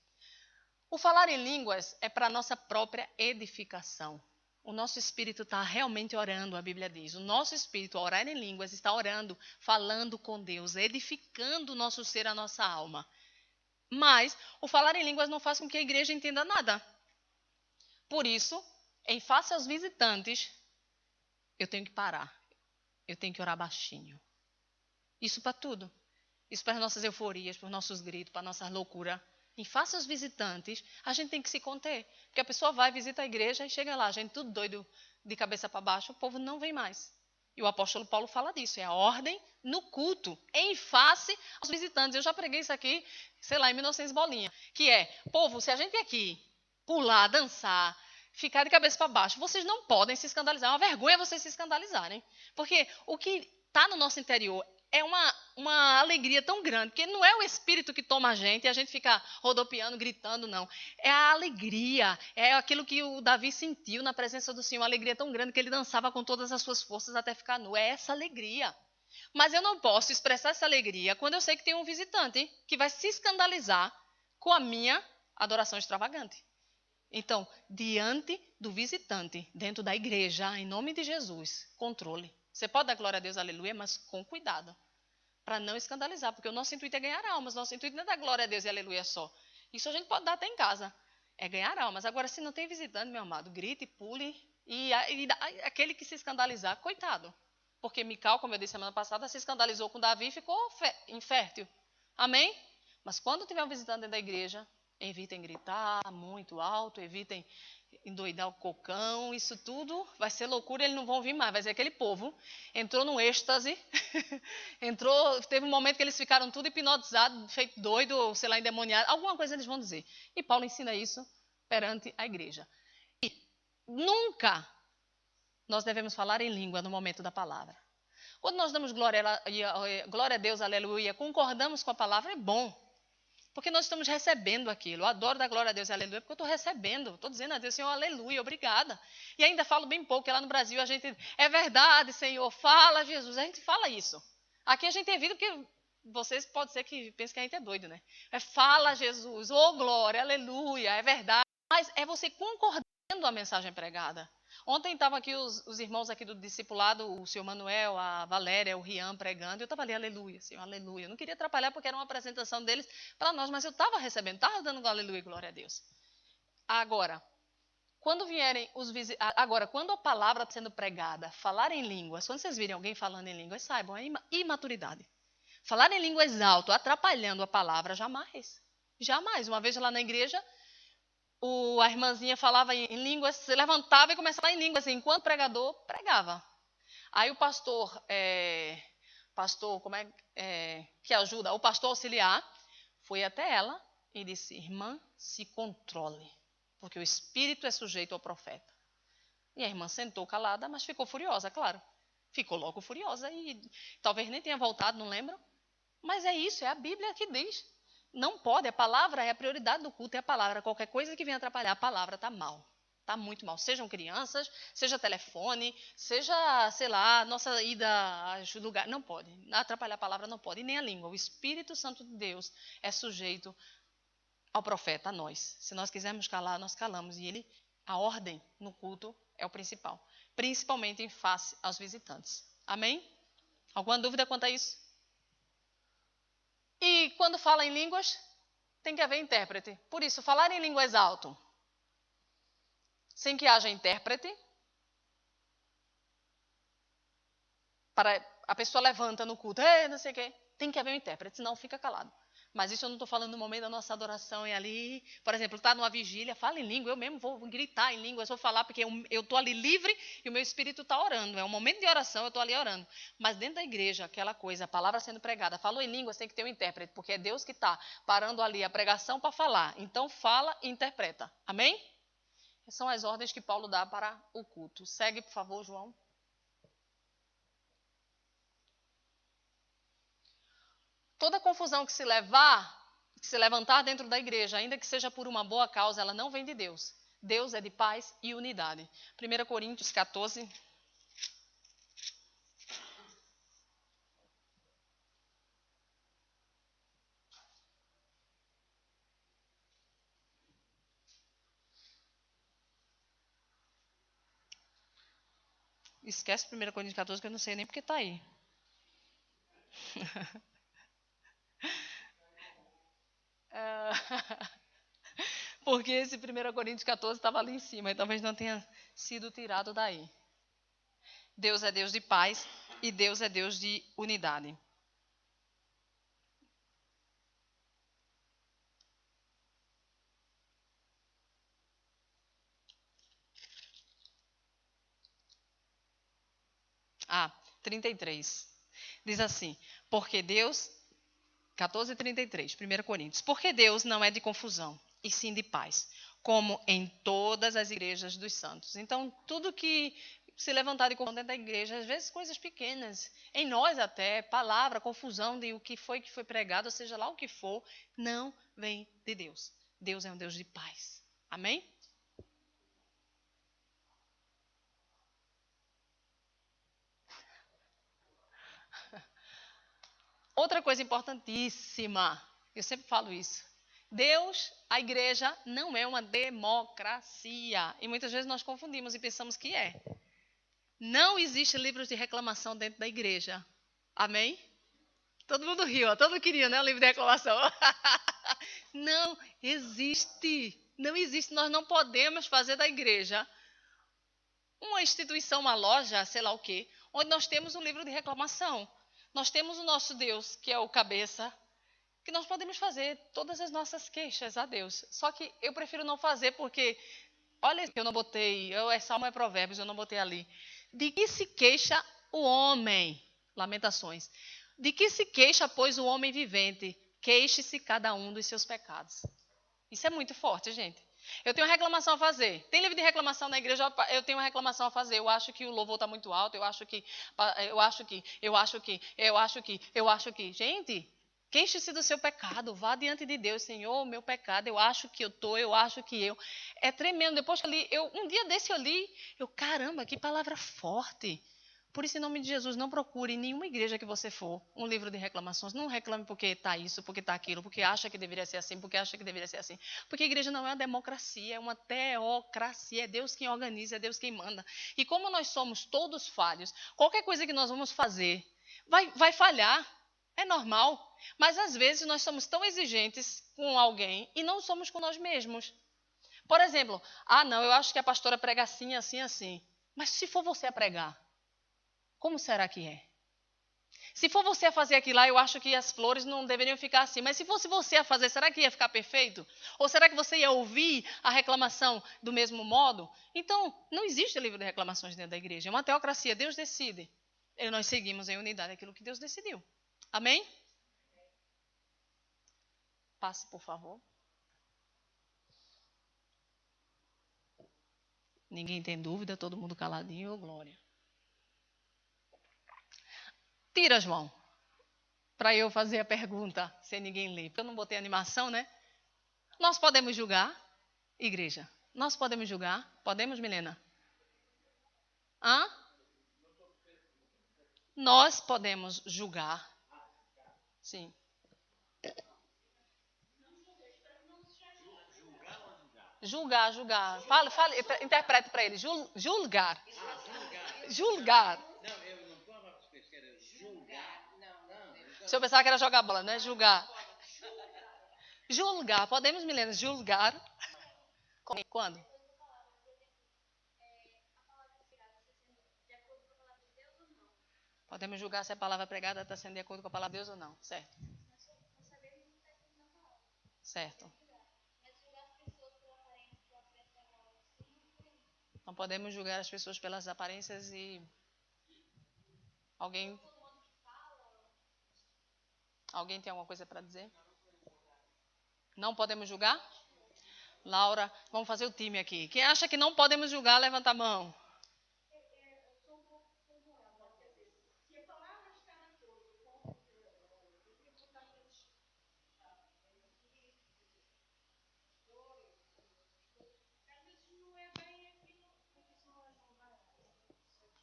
O falar em línguas é para a nossa própria edificação. O nosso espírito está realmente orando, a Bíblia diz. O nosso espírito, ao orar em línguas, está orando, falando com Deus, edificando o nosso ser, a nossa alma. Mas o falar em línguas não faz com que a igreja entenda nada. Por isso, em face aos visitantes, eu tenho que parar. Eu tenho que orar baixinho. Isso para tudo. Isso para as nossas euforias, para os nossos gritos, para a nossa loucura. Em face aos visitantes, a gente tem que se conter. Porque a pessoa vai, visita a igreja e chega lá, a gente tudo doido de cabeça para baixo, o povo não vem mais. E o apóstolo Paulo fala disso, é a ordem no culto, em face aos visitantes. Eu já preguei isso aqui, sei lá, em 1900 bolinha, que é, povo, se a gente aqui pular, dançar, ficar de cabeça para baixo, vocês não podem se escandalizar. É uma vergonha vocês se escandalizarem. Porque o que está no nosso interior é uma alegria tão grande, porque não é o espírito que toma a gente e a gente fica rodopiando, gritando, não. É a alegria, é aquilo que o Davi sentiu na presença do Senhor, uma alegria tão grande que ele dançava com todas as suas forças até ficar nu. É essa alegria. Mas eu não posso expressar essa alegria quando eu sei que tem um visitante que vai se escandalizar com a minha adoração extravagante. Então, diante do visitante, dentro da igreja, em nome de Jesus, controle. Você pode dar glória a Deus, aleluia, mas com cuidado, para não escandalizar, porque o nosso intuito é ganhar almas, nosso intuito não é dar glória a Deus e aleluia só. Isso a gente pode dar até em casa, é ganhar almas. Agora, se não tem visitante, meu amado, grite, pule, e aquele que se escandalizar, coitado. Porque Mical, como eu disse semana passada, se escandalizou com Davi e ficou infértil. Amém? Mas quando tiver um visitante dentro da igreja, evitem gritar muito alto, evitem endoidar o cocão, isso tudo vai ser loucura, eles não vão vir mais. Vai ser aquele povo entrou num êxtase, teve um momento que eles ficaram tudo hipnotizados, feito doido, ou sei lá, endemoniado, alguma coisa eles vão dizer. E Paulo ensina isso perante a igreja. E nunca nós devemos falar em língua no momento da palavra. Quando nós damos glória a Deus, aleluia, concordamos com a palavra, é bom. Porque nós estamos recebendo aquilo. Eu adoro dar glória a Deus, aleluia, porque eu estou recebendo. Estou dizendo a Deus, Senhor, aleluia, obrigada. E ainda falo bem pouco, porque lá no Brasil a gente, é verdade, Senhor, fala, Jesus. A gente fala isso. Aqui a gente evita, porque vocês pode ser que pensem que a gente é doido, né? Fala, Jesus, oh glória, aleluia, é verdade. Mas é você concordando a mensagem pregada. Ontem estavam aqui os irmãos aqui do discipulado, o senhor Manuel, a Valéria, o Rian pregando, eu estava ali, aleluia, Senhor, aleluia. Eu não queria atrapalhar porque era uma apresentação deles para nós, mas eu estava recebendo, estava dando aleluia e glória a Deus. Agora, quando vierem quando a palavra está sendo pregada, falar em línguas, quando vocês virem alguém falando em línguas, saibam, é imaturidade. Falar em línguas alto, atrapalhando a palavra, jamais. Jamais. Uma vez lá na igreja, a irmãzinha falava em línguas, se levantava e começava a falar em línguas, enquanto o pregador pregava. Aí o pastor, que ajuda, o pastor auxiliar, foi até ela e disse, irmã, se controle, porque o espírito é sujeito ao profeta. E a irmã sentou calada, mas ficou furiosa, claro. Ficou logo furiosa e talvez nem tenha voltado, não lembro. Mas é isso, é a Bíblia que diz. Não pode, a palavra é a prioridade do culto, é a palavra. Qualquer coisa que venha atrapalhar a palavra está mal. Está muito mal. Sejam crianças, seja telefone, seja, sei lá, nossa ida a lugar. Não pode. Atrapalhar a palavra não pode. E nem a língua. O Espírito Santo de Deus é sujeito ao profeta, a nós. Se nós quisermos calar, nós calamos. E ele, a ordem no culto é o principal. Principalmente em face aos visitantes. Amém? Alguma dúvida quanto a isso? E quando fala em línguas, tem que haver intérprete. Por isso, falar em línguas alto, sem que haja intérprete, para a pessoa levanta no culto, não sei o quê, tem que haver um intérprete, senão fica calado. Mas isso eu não estou falando no momento da nossa adoração, é ali, por exemplo, está numa vigília, fala em língua, eu mesmo vou gritar em língua, eu vou falar porque eu estou ali livre e o meu espírito está orando, é um momento de oração, eu estou ali orando. Mas dentro da igreja, aquela coisa, a palavra sendo pregada, falou em línguas, tem que ter um intérprete, porque é Deus que está parando ali a pregação para falar. Então fala e interpreta, amém? São as ordens que Paulo dá para o culto. Segue, por favor, João. Toda confusão que se levantar dentro da igreja, ainda que seja por uma boa causa, ela não vem de Deus. Deus é de paz e unidade. 1 Coríntios 14. Esquece 1 Coríntios 14, que eu não sei nem porque está aí. Porque esse 1 Coríntios 14 estava ali em cima e talvez não tenha sido tirado daí. Deus é Deus de paz e Deus é Deus de unidade. Ah, 33. Diz assim, porque Deus, 14:33, 1 Coríntios, porque Deus não é de confusão, e sim de paz, como em todas as igrejas dos santos. Então, tudo que se levantar de confusão dentro da igreja, às vezes coisas pequenas, em nós até, palavra, confusão de o que foi pregado, seja lá o que for, não vem de Deus. Deus é um Deus de paz. Amém? Outra coisa importantíssima, eu sempre falo isso. Deus, a igreja, não é uma democracia. E muitas vezes nós confundimos e pensamos que é. Não existe livros de reclamação dentro da igreja. Amém? Todo mundo riu, ó. Todo mundo queria, né? O livro de reclamação. Não existe. Não existe. Nós não podemos fazer da igreja uma instituição, uma loja, sei lá o quê, onde nós temos um livro de reclamação. Nós temos o nosso Deus, que é o cabeça, que nós podemos fazer todas as nossas queixas a Deus. Só que eu prefiro não fazer porque, olha, eu não botei, é Salmo, é Provérbios, eu não botei ali. De que se queixa o homem? Lamentações. De que se queixa, pois, o homem vivente? Queixe-se cada um dos seus pecados. Isso é muito forte, gente. Eu tenho uma reclamação a fazer. Tem livro de reclamação na igreja, eu tenho uma reclamação a fazer. Eu acho que o louvor está muito alto, eu acho que. Gente, queixe-se do seu pecado, vá diante de Deus, Senhor, meu pecado, eu acho que eu acho que eu. É tremendo. Depois que eu li, um dia desse eu li, caramba, que palavra forte. Por isso, em nome de Jesus, não procure em nenhuma igreja que você for um livro de reclamações. Não reclame porque está isso, porque está aquilo, porque acha que deveria ser assim, porque acha que deveria ser assim. Porque a igreja não é uma democracia, é uma teocracia. É Deus quem organiza, é Deus quem manda. E como nós somos todos falhos, qualquer coisa que nós vamos fazer vai falhar. É normal. Mas às vezes nós somos tão exigentes com alguém e não somos com nós mesmos. Por exemplo, não, eu acho que a pastora prega assim, assim, assim. Mas se for você a pregar, como será que é? Se for você a fazer aquilo lá, eu acho que as flores não deveriam ficar assim. Mas se fosse você a fazer, será que ia ficar perfeito? Ou será que você ia ouvir a reclamação do mesmo modo? Então, não existe livro de reclamações dentro da igreja. É uma teocracia. Deus decide. E nós seguimos em unidade aquilo que Deus decidiu. Amém? Passe, por favor. Ninguém tem dúvida, todo mundo caladinho. Glória. Tira, João, para eu fazer a pergunta sem ninguém ler. Porque eu não botei animação, né? Nós podemos julgar, igreja? Nós podemos julgar? Podemos, Milena? Hã? Nós podemos julgar. Sim. Julgar. Fale, interprete para ele. Julgar. Julgar. Se eu pensava que era jogar bola, né? Julgar. Julgar. Podemos, Milena, julgar? Quando? Podemos julgar se a palavra pregada está sendo de acordo com a palavra de Deus ou não. Certo. Certo. Não podemos julgar as pessoas pelas aparências e alguém tem alguma coisa para dizer? Não podemos julgar? Laura, vamos fazer o time aqui. Quem acha que não podemos julgar, levanta a mão.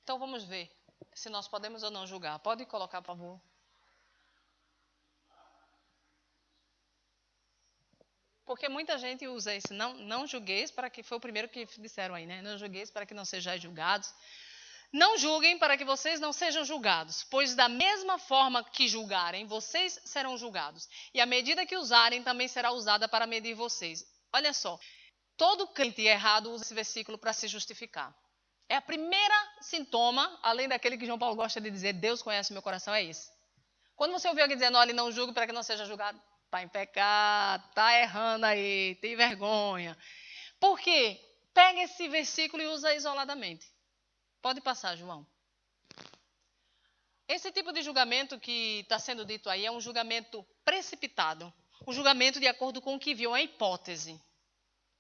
Então vamos ver se nós podemos ou não julgar. Pode colocar, por favor. Porque muita gente usa isso. Não julgueis para que... Foi o primeiro que disseram aí, né? Não julgueis para que não sejais julgados. Não julguem para que vocês não sejam julgados, pois da mesma forma que julgarem, vocês serão julgados. E a medida que usarem também será usada para medir vocês. Olha só, todo crente errado usa esse versículo para se justificar. É a primeira sintoma, além daquele que João Paulo gosta de dizer, Deus conhece meu coração, é esse. Quando você ouvir alguém dizendo, olha, não julgue para que não seja julgado, está em pecado, está errando aí, tem vergonha. Por quê? Pega esse versículo e usa isoladamente. Pode passar, João. Esse tipo de julgamento que está sendo dito aí é um julgamento precipitado. Um julgamento de acordo com o que viu, é uma hipótese.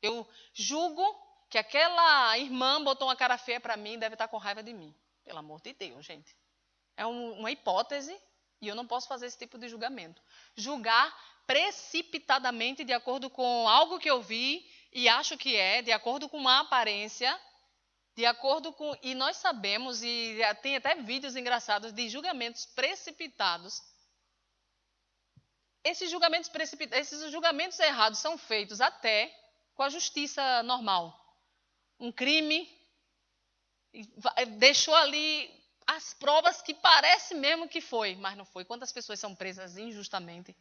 Eu julgo que aquela irmã botou uma cara feia para mim e deve estar com raiva de mim. Pelo amor de Deus, gente. É uma hipótese e eu não posso fazer esse tipo de julgamento. Julgar precipitadamente de acordo com algo que eu vi e acho que é, de acordo com uma aparência, de acordo com... E nós sabemos, e tem até vídeos engraçados de julgamentos precipitados. Esses julgamentos errados são feitos até com a justiça normal. Um crime, deixou ali as provas que parece mesmo que foi, mas não foi. Quantas pessoas são presas injustamente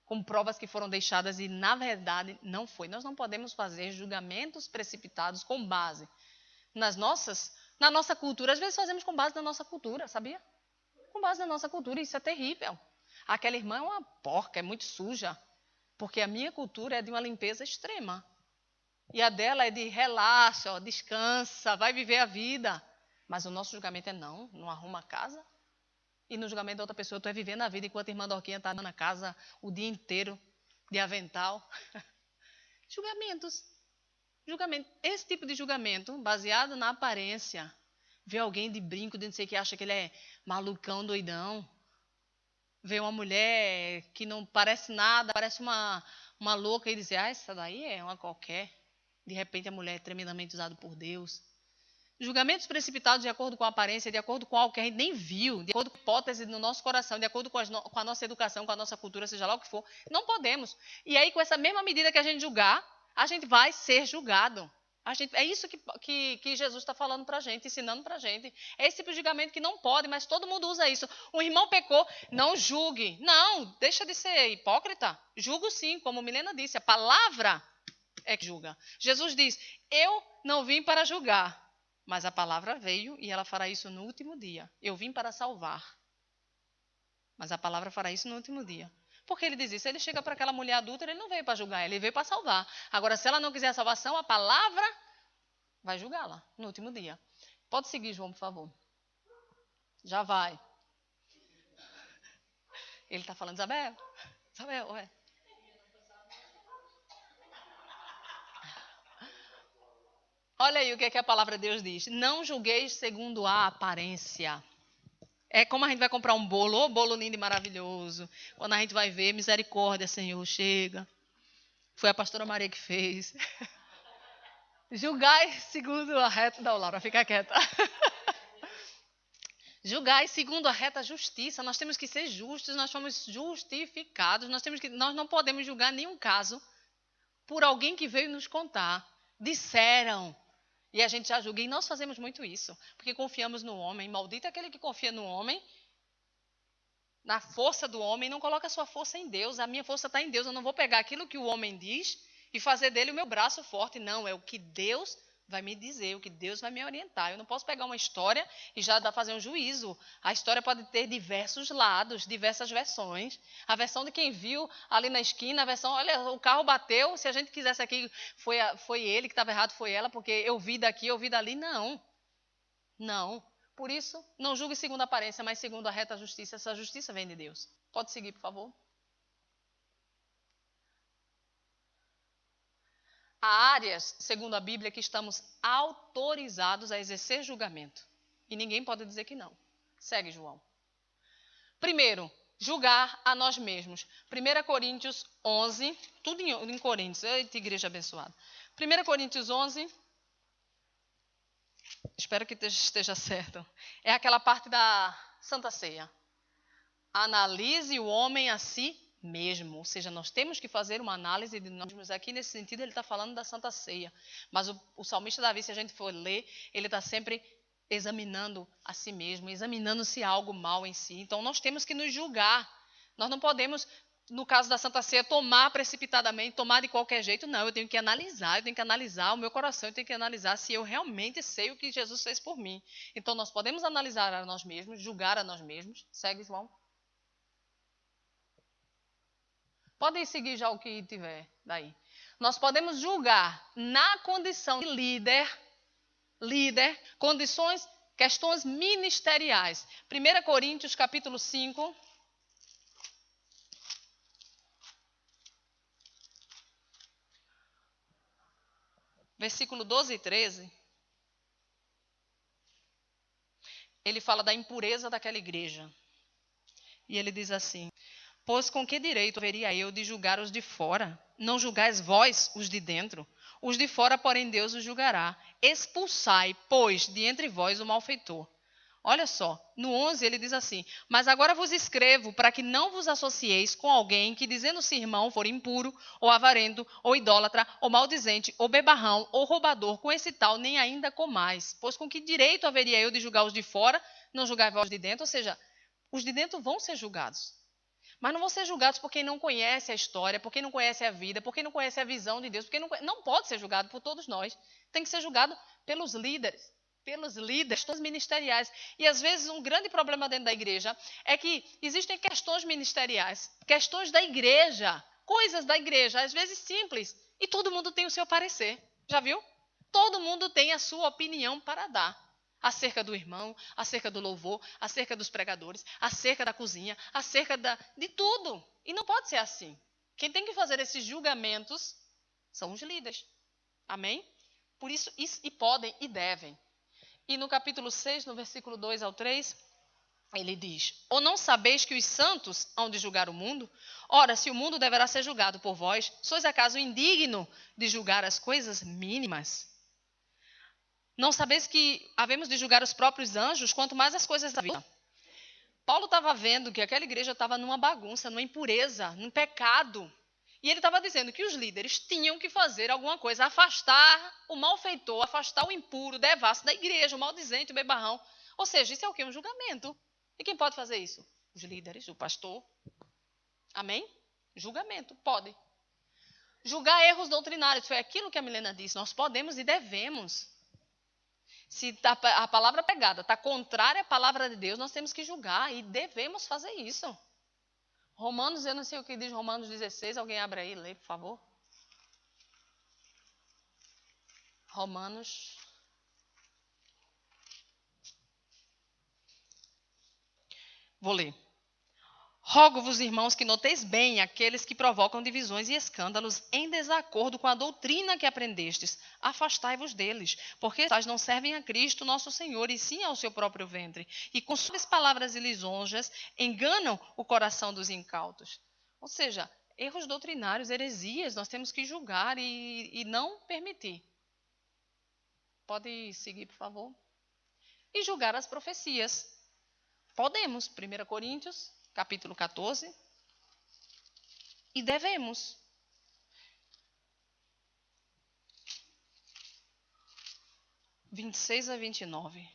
com provas que foram deixadas e, na verdade, não foi. Nós não podemos fazer julgamentos precipitados com base na nossa cultura. Às vezes fazemos com base na nossa cultura, sabia? Com base na nossa cultura, isso é terrível. Aquela irmã é uma porca, é muito suja, porque a minha cultura é de uma limpeza extrema. E a dela é de relaxa, ó, descansa, vai viver a vida. Mas o nosso julgamento é não arruma a casa. E no julgamento da outra pessoa, tu é vivendo a vida enquanto a irmã Dorquinha está na casa o dia inteiro, de avental. Julgamentos. Esse tipo de julgamento, baseado na aparência, vê alguém de brinco, de não sei o que, acha que ele é malucão, doidão. Vê uma mulher que não parece nada, parece uma louca e diz, essa daí é uma qualquer. De repente a mulher é tremendamente usada por Deus. Julgamentos precipitados de acordo com a aparência, de acordo com algo que a gente nem viu, de acordo com a hipótese no nosso coração, de acordo com a nossa educação, com a nossa cultura, seja lá o que for, não podemos. E aí, com essa mesma medida que a gente julgar, a gente vai ser julgado. É isso que Jesus está falando para a gente, ensinando para a gente. É esse tipo de julgamento que não pode, mas todo mundo usa isso. Um irmão pecou, não julgue. Não, deixa de ser hipócrita. Julgo sim, como Milena disse, a palavra é que julga. Jesus diz, eu não vim para julgar, mas a palavra veio e ela fará isso no último dia. Eu vim para salvar, mas a palavra fará isso no último dia. Porque ele diz isso, ele chega para aquela mulher adulta, ele não veio para julgar, ele veio para salvar. Agora, se ela não quiser a salvação, a palavra vai julgá-la no último dia. Pode seguir, João, por favor. Já vai. Ele está falando, Isabel, ué. Olha aí o que a palavra de Deus diz. Não julgueis segundo a aparência. É como a gente vai comprar um bolo, ô bolo lindo e maravilhoso. Quando a gente vai ver, misericórdia, Senhor, chega. Foi a pastora Maria que fez. Julgai segundo a reta. Não, Laura, fica quieta. Julgai segundo a reta justiça. Nós temos que ser justos, nós somos justificados. Nós não podemos julgar nenhum caso por alguém que veio nos contar. Disseram. E a gente já julga. E nós fazemos muito isso. Porque confiamos no homem. Maldito é aquele que confia no homem, na força do homem, não coloca a sua força em Deus. A minha força está em Deus. Eu não vou pegar aquilo que o homem diz e fazer dele o meu braço forte. Não, é o que Deus vai me dizer, o que Deus vai me orientar. Eu não posso pegar uma história e já fazer um juízo. A história pode ter diversos lados, diversas versões. A versão de quem viu ali na esquina, a versão, olha, o carro bateu, se a gente quisesse aqui, foi ele que estava errado, foi ela, porque eu vi daqui, eu vi dali. Não, não. Por isso, não julgue segundo a aparência, mas segundo a reta justiça. Essa justiça vem de Deus. Pode seguir, por favor. Há áreas, segundo a Bíblia, que estamos autorizados a exercer julgamento. E ninguém pode dizer que não. Segue, João. Primeiro, julgar a nós mesmos. 1 Coríntios 11, tudo em Coríntios. Eita, igreja abençoada. 1 Coríntios 11, espero que esteja certo. É aquela parte da Santa Ceia. Analise o homem a si mesmo. Ou seja, nós temos que fazer uma análise de nós mesmos. Aqui, nesse sentido, ele está falando da Santa Ceia. Mas o salmista Davi, se a gente for ler, ele está sempre examinando a si mesmo, examinando se há algo mal em si. Então, nós temos que nos julgar. Nós não podemos, no caso da Santa Ceia, tomar precipitadamente, tomar de qualquer jeito. Não, eu tenho que analisar o meu coração, eu tenho que analisar se eu realmente sei o que Jesus fez por mim. Então, nós podemos analisar a nós mesmos, julgar a nós mesmos. Segue, João. Podem seguir já o que tiver daí. Nós podemos julgar na condição de líder, condições, questões ministeriais. 1 Coríntios capítulo 5. Versículo 12 e 13. Ele fala da impureza daquela igreja. E ele diz assim: pois com que direito haveria eu de julgar os de fora? Não julgais vós os de dentro? Os de fora, porém, Deus os julgará. Expulsai, pois, de entre vós o malfeitor. Olha só, no 11 ele diz assim: mas agora vos escrevo para que não vos associeis com alguém que, dizendo-se irmão, for impuro, ou avarento, ou idólatra, ou maldizente, ou bebarrão, ou roubador, com esse tal nem ainda comais. Pois com que direito haveria eu de julgar os de fora, não julgai vós de dentro? Ou seja, os de dentro vão ser julgados. Mas não vão ser julgados por quem não conhece a história, por quem não conhece a vida, por quem não conhece a visão de Deus, porque não pode ser julgado por todos nós. Tem que ser julgado pelos líderes, questões ministeriais. E às vezes um grande problema dentro da igreja é que existem questões ministeriais, questões da igreja, coisas da igreja, às vezes simples, e todo mundo tem o seu parecer. Já viu? Todo mundo tem a sua opinião para dar. Acerca do irmão, acerca do louvor, acerca dos pregadores, acerca da cozinha, acerca de tudo. E não pode ser assim. Quem tem que fazer esses julgamentos são os líderes. Amém? Por isso, e podem e devem. E no capítulo 6, no versículo 2 ao 3, ele diz: ou não sabeis que os santos hão de julgar o mundo? Ora, se o mundo deverá ser julgado por vós, sois acaso indigno de julgar as coisas mínimas? Não sabeis que havemos de julgar os próprios anjos, quanto mais as coisas da vida? Paulo estava vendo que aquela igreja estava numa bagunça, numa impureza, num pecado. E ele estava dizendo que os líderes tinham que fazer alguma coisa, afastar o malfeitor, afastar o impuro, o devasso da igreja, o maldizente, o bebarrão. Ou seja, isso é o quê? Um julgamento. E quem pode fazer isso? Os líderes, o pastor. Amém? Julgamento, pode. Julgar erros doutrinários, foi aquilo que a Milena disse. Nós podemos e devemos. Se a palavra pegada está contrária à palavra de Deus, nós temos que julgar e devemos fazer isso. Romanos, eu não sei o que diz Romanos 16, alguém abre aí, lê, por favor. Romanos. Vou ler. Rogo-vos, irmãos, que noteis bem aqueles que provocam divisões e escândalos em desacordo com a doutrina que aprendestes. Afastai-vos deles, porque tais não servem a Cristo, nosso Senhor, e sim ao seu próprio ventre. E com suas palavras e lisonjas enganam o coração dos incautos. Ou seja, erros doutrinários, heresias, nós temos que julgar e não permitir. Pode seguir, por favor. E julgar as profecias. Podemos, 1 Coríntios, capítulo 14. E devemos. Vinte e 26 a 29.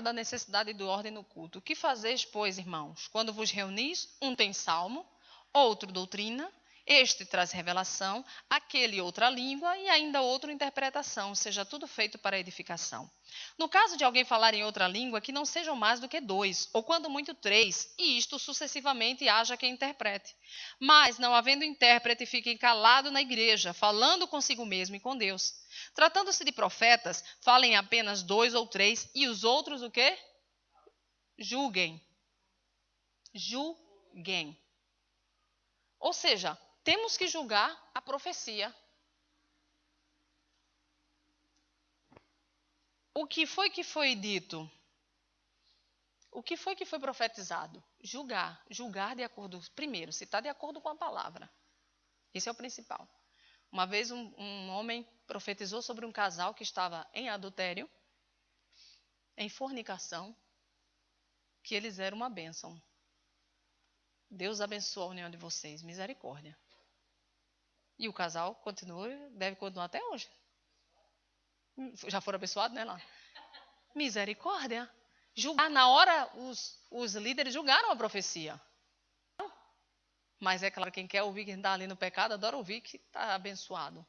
Da necessidade de ordem no culto. O que fazeis, pois, irmãos? Quando vos reunis, um tem salmo, outro doutrina, este traz revelação, aquele outra língua e ainda outro interpretação, seja tudo feito para edificação. No caso de alguém falar em outra língua, que não sejam mais do que 2, ou quando muito 3, e isto sucessivamente haja quem interprete. Mas, não havendo intérprete, fiquem calados na igreja, falando consigo mesmo e com Deus. Tratando-se de profetas, falem apenas 2 ou 3, e os outros o quê? Julguem. Julguem. Ou seja, temos que julgar a profecia. O que foi dito? O que foi profetizado? Julgar. Julgar de acordo, primeiro, se está de acordo com a palavra. Esse é o principal. Uma vez um homem profetizou sobre um casal que estava em adultério, em fornicação, que eles eram uma bênção. Deus abençoe a união de vocês, misericórdia. E o casal deve continuar até hoje. Já foram abençoados, né, lá? Misericórdia. Julgar, na hora, os líderes julgaram a profecia. Mas é claro, quem quer ouvir, quem está ali no pecado, adora ouvir que está abençoado.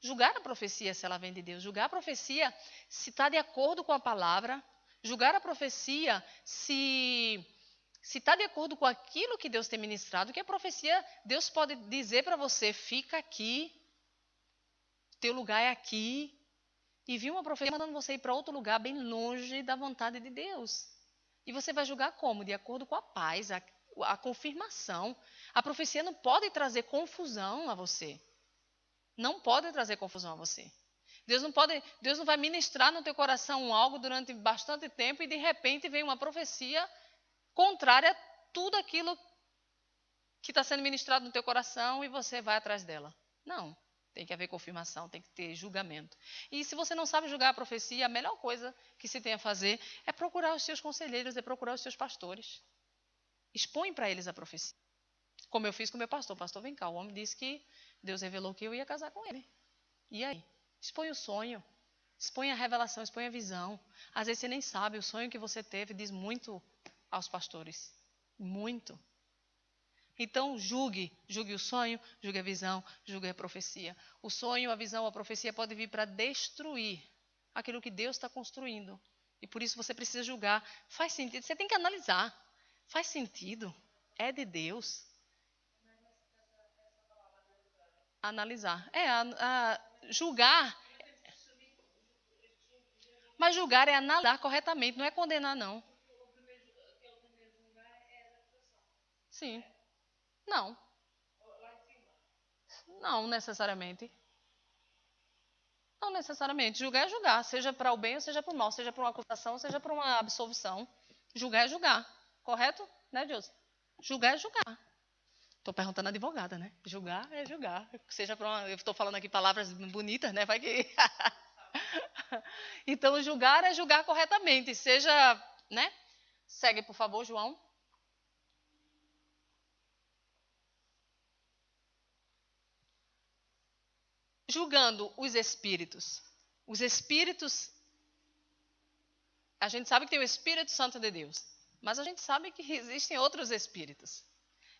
Julgar a profecia, se ela vem de Deus. Julgar a profecia, se está de acordo com a palavra. Julgar a profecia, se está de acordo com aquilo que Deus tem ministrado. Que a profecia, Deus pode dizer para você, fica aqui, teu lugar é aqui. E viu uma profecia mandando você ir para outro lugar, bem longe da vontade de Deus. E você vai julgar como? De acordo com a paz, a confirmação. A profecia não pode trazer confusão a você. Não pode trazer confusão a você. Deus não vai ministrar no teu coração algo durante bastante tempo e de repente vem uma profecia contrária a tudo aquilo que está sendo ministrado no teu coração e você vai atrás dela. Não. Tem que haver confirmação, tem que ter julgamento. E se você não sabe julgar a profecia, a melhor coisa que se tem a fazer é procurar os seus conselheiros, é procurar os seus pastores. Expõe para eles a profecia. Como eu fiz com o meu pastor. Pastor, vem cá, o homem disse que Deus revelou que eu ia casar com ele. E aí? Expõe o sonho, expõe a revelação, expõe a visão. Às vezes você nem sabe, o sonho que você teve diz muito aos pastores. Muito. Então, julgue o sonho, julgue a visão, julgue a profecia. O sonho, a visão, a profecia pode vir para destruir aquilo que Deus está construindo. E por isso você precisa julgar. Faz sentido? Você tem que analisar. Faz sentido? É de Deus? Analisar. Julgar. Mas julgar é analisar corretamente, não é condenar, não. Sim. Não. Não necessariamente. Não necessariamente. Julgar é julgar, seja para o bem ou seja para o mal, seja para uma acusação, seja para uma absolvição. Julgar é julgar. Correto? Né, Deus? Julgar é julgar. Estou perguntando à advogada, né? Julgar é julgar. Seja para uma. Eu estou falando aqui palavras bonitas, né? Vai que. Então, julgar é julgar corretamente. Seja, né? Segue, por favor, João. Julgando os espíritos. Os espíritos, a gente sabe que tem o Espírito Santo de Deus, mas a gente sabe que existem outros espíritos.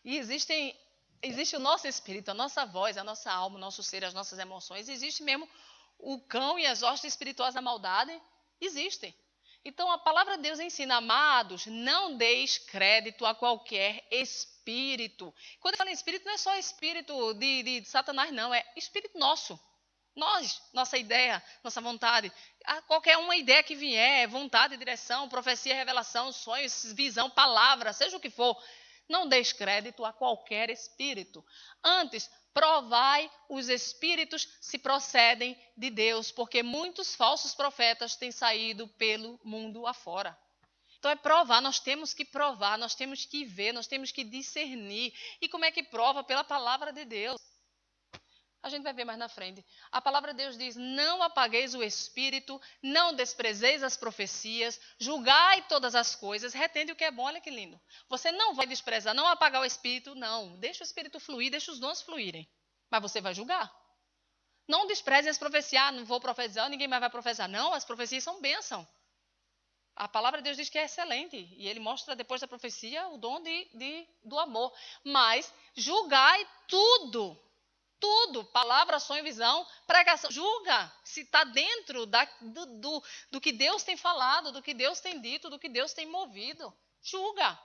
E existe o nosso espírito, a nossa voz, a nossa alma, o nosso ser, as nossas emoções. Existe mesmo o cão e as hostes espirituais da maldade. Existem. Então, a palavra de Deus ensina, amados, não deis crédito a qualquer espírito. Quando eu falo em espírito, não é só espírito de Satanás, não. É espírito nosso. Nossa ideia, nossa vontade, qualquer uma ideia que vier, vontade, direção, profecia, revelação, sonhos, visão, palavra, seja o que for, não deis crédito a qualquer espírito. Antes, provai os espíritos se procedem de Deus, porque muitos falsos profetas têm saído pelo mundo afora. Então é provar, nós temos que provar, nós temos que ver, nós temos que discernir. E como é que prova? Pela palavra de Deus. A gente vai ver mais na frente. A palavra de Deus diz: não apagueis o espírito, não desprezeis as profecias, julgai todas as coisas, retende o que é bom. Olha que lindo. Você não vai desprezar, não apagar o espírito, não. Deixa o espírito fluir, deixa os dons fluírem. Mas você vai julgar. Não despreze as profecias. Não vou profetizar, ninguém mais vai profetizar. Não, as profecias são bênção. A palavra de Deus diz que é excelente. E ele mostra depois da profecia o dom do amor. Mas julgai tudo. Tudo, palavra, sonho, visão, pregação, julga se está dentro do que Deus tem falado, do que Deus tem dito, do que Deus tem movido. Julga.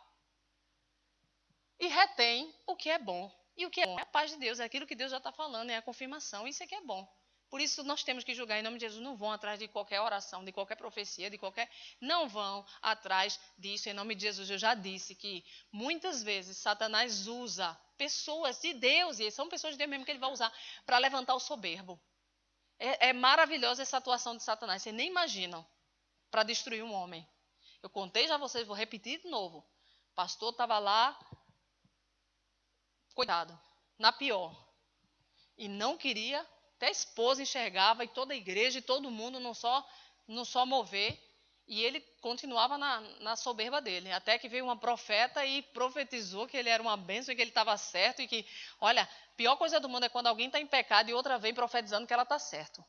E retém o que é bom. E o que é bom é a paz de Deus, é aquilo que Deus já está falando, é a confirmação, isso é que é bom. Por isso nós temos que julgar em nome de Jesus, não vão atrás de qualquer oração, de qualquer profecia, não vão atrás disso em nome de Jesus. Eu já disse que muitas vezes Satanás usa pessoas de Deus, e são pessoas de Deus mesmo que ele vai usar, para levantar o soberbo. É maravilhosa essa atuação de Satanás, vocês nem imaginam, para destruir um homem. Eu contei já a vocês, vou repetir de novo. O pastor estava lá, coitado, na pior, e não queria. Até a esposa enxergava, e toda a igreja, e todo mundo não só mover, e ele continuava na soberba dele, até que veio uma profeta e profetizou que ele era uma bênção, e que ele estava certo, e que, olha, a pior coisa do mundo é quando alguém está em pecado e outra vem profetizando que ela está certo.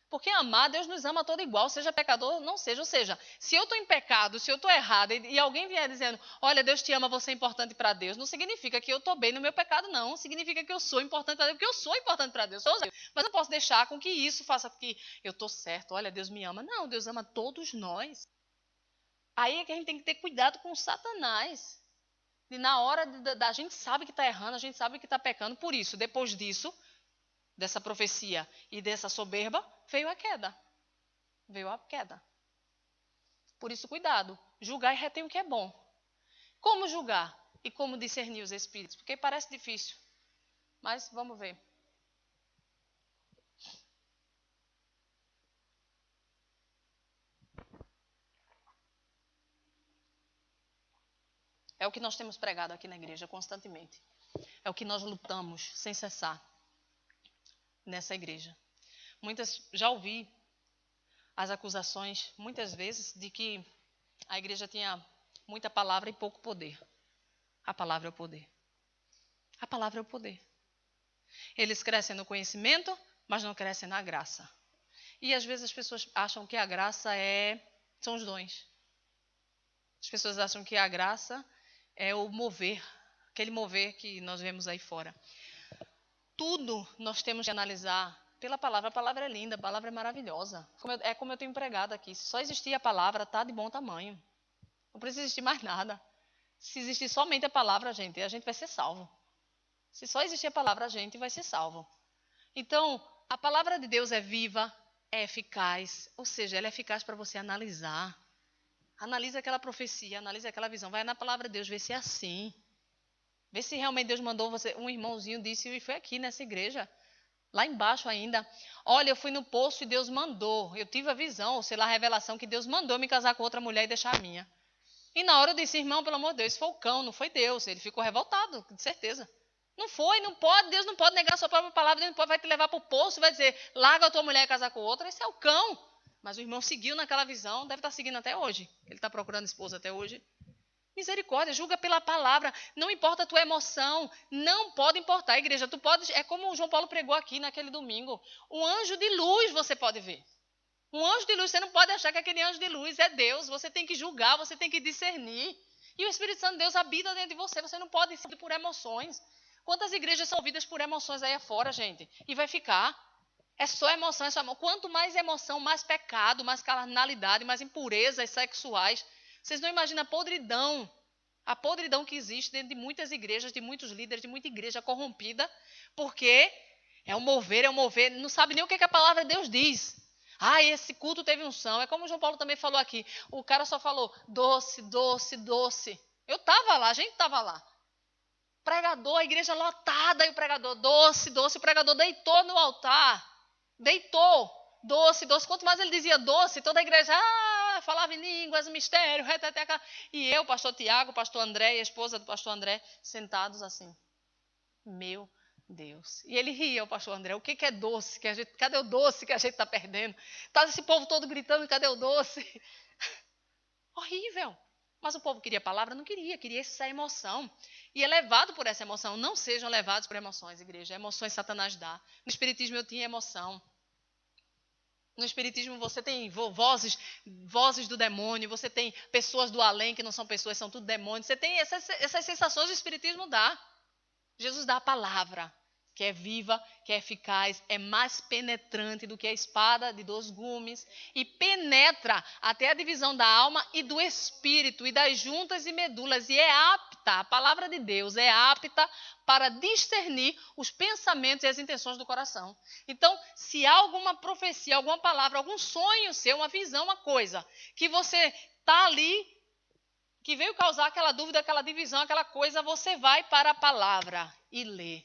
Porque amar, Deus nos ama todo igual, seja pecador ou não seja. Ou seja, se eu estou em pecado, se eu estou errada, e alguém vier dizendo, olha, Deus te ama, você é importante para Deus, não significa que eu estou bem no meu pecado, não. Significa que eu sou importante para Deus, porque eu sou importante para Deus. Mas não posso deixar com que isso faça com que eu estou certo, olha, Deus me ama. Não, Deus ama todos nós. Aí é que a gente tem que ter cuidado com o Satanás. E na hora a gente sabe que está errando, a gente sabe que está pecando. Por isso, depois disso, dessa profecia e dessa soberba, veio a queda. Veio a queda. Por isso, cuidado. Julgar e retém o que é bom. Como julgar e como discernir os espíritos? Porque parece difícil. Mas vamos ver. É o que nós temos pregado aqui na igreja constantemente. É o que nós lutamos sem cessar nessa igreja. Já ouvi as acusações, muitas vezes, de que a igreja tinha muita palavra e pouco poder. A palavra é o poder. A palavra é o poder. Eles crescem no conhecimento, mas não crescem na graça. E às vezes as pessoas acham que a graça são os dons. As pessoas acham que a graça é o mover, aquele mover que nós vemos aí fora. Tudo nós temos que analisar pela palavra. A palavra é linda, a palavra é maravilhosa. É como eu tenho pregado aqui. Se só existir a palavra, está de bom tamanho. Não precisa existir mais nada. Se existir somente a palavra, a gente vai ser salvo. Se só existir a palavra, a gente vai ser salvo. Então, a palavra de Deus é viva, é eficaz. Ou seja, ela é eficaz para você analisar. Analisa aquela profecia, analisa aquela visão. Vai na palavra de Deus, vê se é assim. Vê se realmente Deus mandou você. Um irmãozinho disse, e foi aqui nessa igreja, lá embaixo ainda. Olha, eu fui no poço e Deus mandou. Eu tive a visão, ou sei lá, a revelação que Deus mandou me casar com outra mulher e deixar a minha. E na hora eu disse, irmão, pelo amor de Deus, isso foi o cão, não foi Deus. Ele ficou revoltado, de certeza. Não foi, não pode, Deus não pode negar a sua própria palavra, Deus não pode, vai te levar para o poço e vai dizer, larga a tua mulher e casar com outra, esse é o cão. Mas o irmão seguiu naquela visão, deve estar seguindo até hoje. Ele está procurando esposa até hoje. Misericórdia, julga pela palavra, não importa a tua emoção, não pode importar, igreja, tu pode, é como o João Paulo pregou aqui naquele domingo, um anjo de luz você pode ver, um anjo de luz, você não pode achar que aquele anjo de luz é Deus, você tem que julgar, você tem que discernir, e o Espírito Santo de Deus habita dentro de você não pode ser por emoções. Quantas igrejas são movidas por emoções aí afora, gente, e vai ficar, é só emoção, quanto mais emoção, mais pecado, mais carnalidade, mais impurezas sexuais. Vocês não imaginam a podridão que existe dentro de muitas igrejas, de muitos líderes, de muita igreja corrompida, porque É um mover, não sabe nem o que a palavra de Deus diz. Ah, esse culto teve unção. É como o João Paulo também falou aqui. O cara só falou doce, doce, doce. Eu estava lá, a gente estava lá. Pregador, a igreja lotada, e o pregador, doce, doce. O pregador deitou no altar. Deitou, doce, doce. Quanto mais ele dizia doce, toda a igreja falava em línguas, mistério, reteteca. E eu, pastor Tiago, pastor André e a esposa do pastor André, sentados assim. Meu Deus. E ele ria, o pastor André. O que é doce? Cadê o doce que a gente está perdendo? Está esse povo todo gritando, cadê o doce? Horrível. Mas o povo queria a palavra? Não queria, queria essa emoção. E é levado por essa emoção. Não sejam levados por emoções, igreja. Emoções Satanás dá. No Espiritismo eu tinha emoção. No Espiritismo você tem vozes do demônio, você tem pessoas do além que não são pessoas, são tudo demônios. Você tem essas sensações que o Espiritismo dá. Jesus dá a palavra, que é viva, que é eficaz, é mais penetrante do que a espada de 2 gumes e penetra até a divisão da alma e do espírito e das juntas e medulas e é apta, a palavra de Deus é apta para discernir os pensamentos e as intenções do coração. Então, se há alguma profecia, alguma palavra, algum sonho seu, uma visão, uma coisa, que você está ali, que veio causar aquela dúvida, aquela divisão, aquela coisa, você vai para a palavra e lê.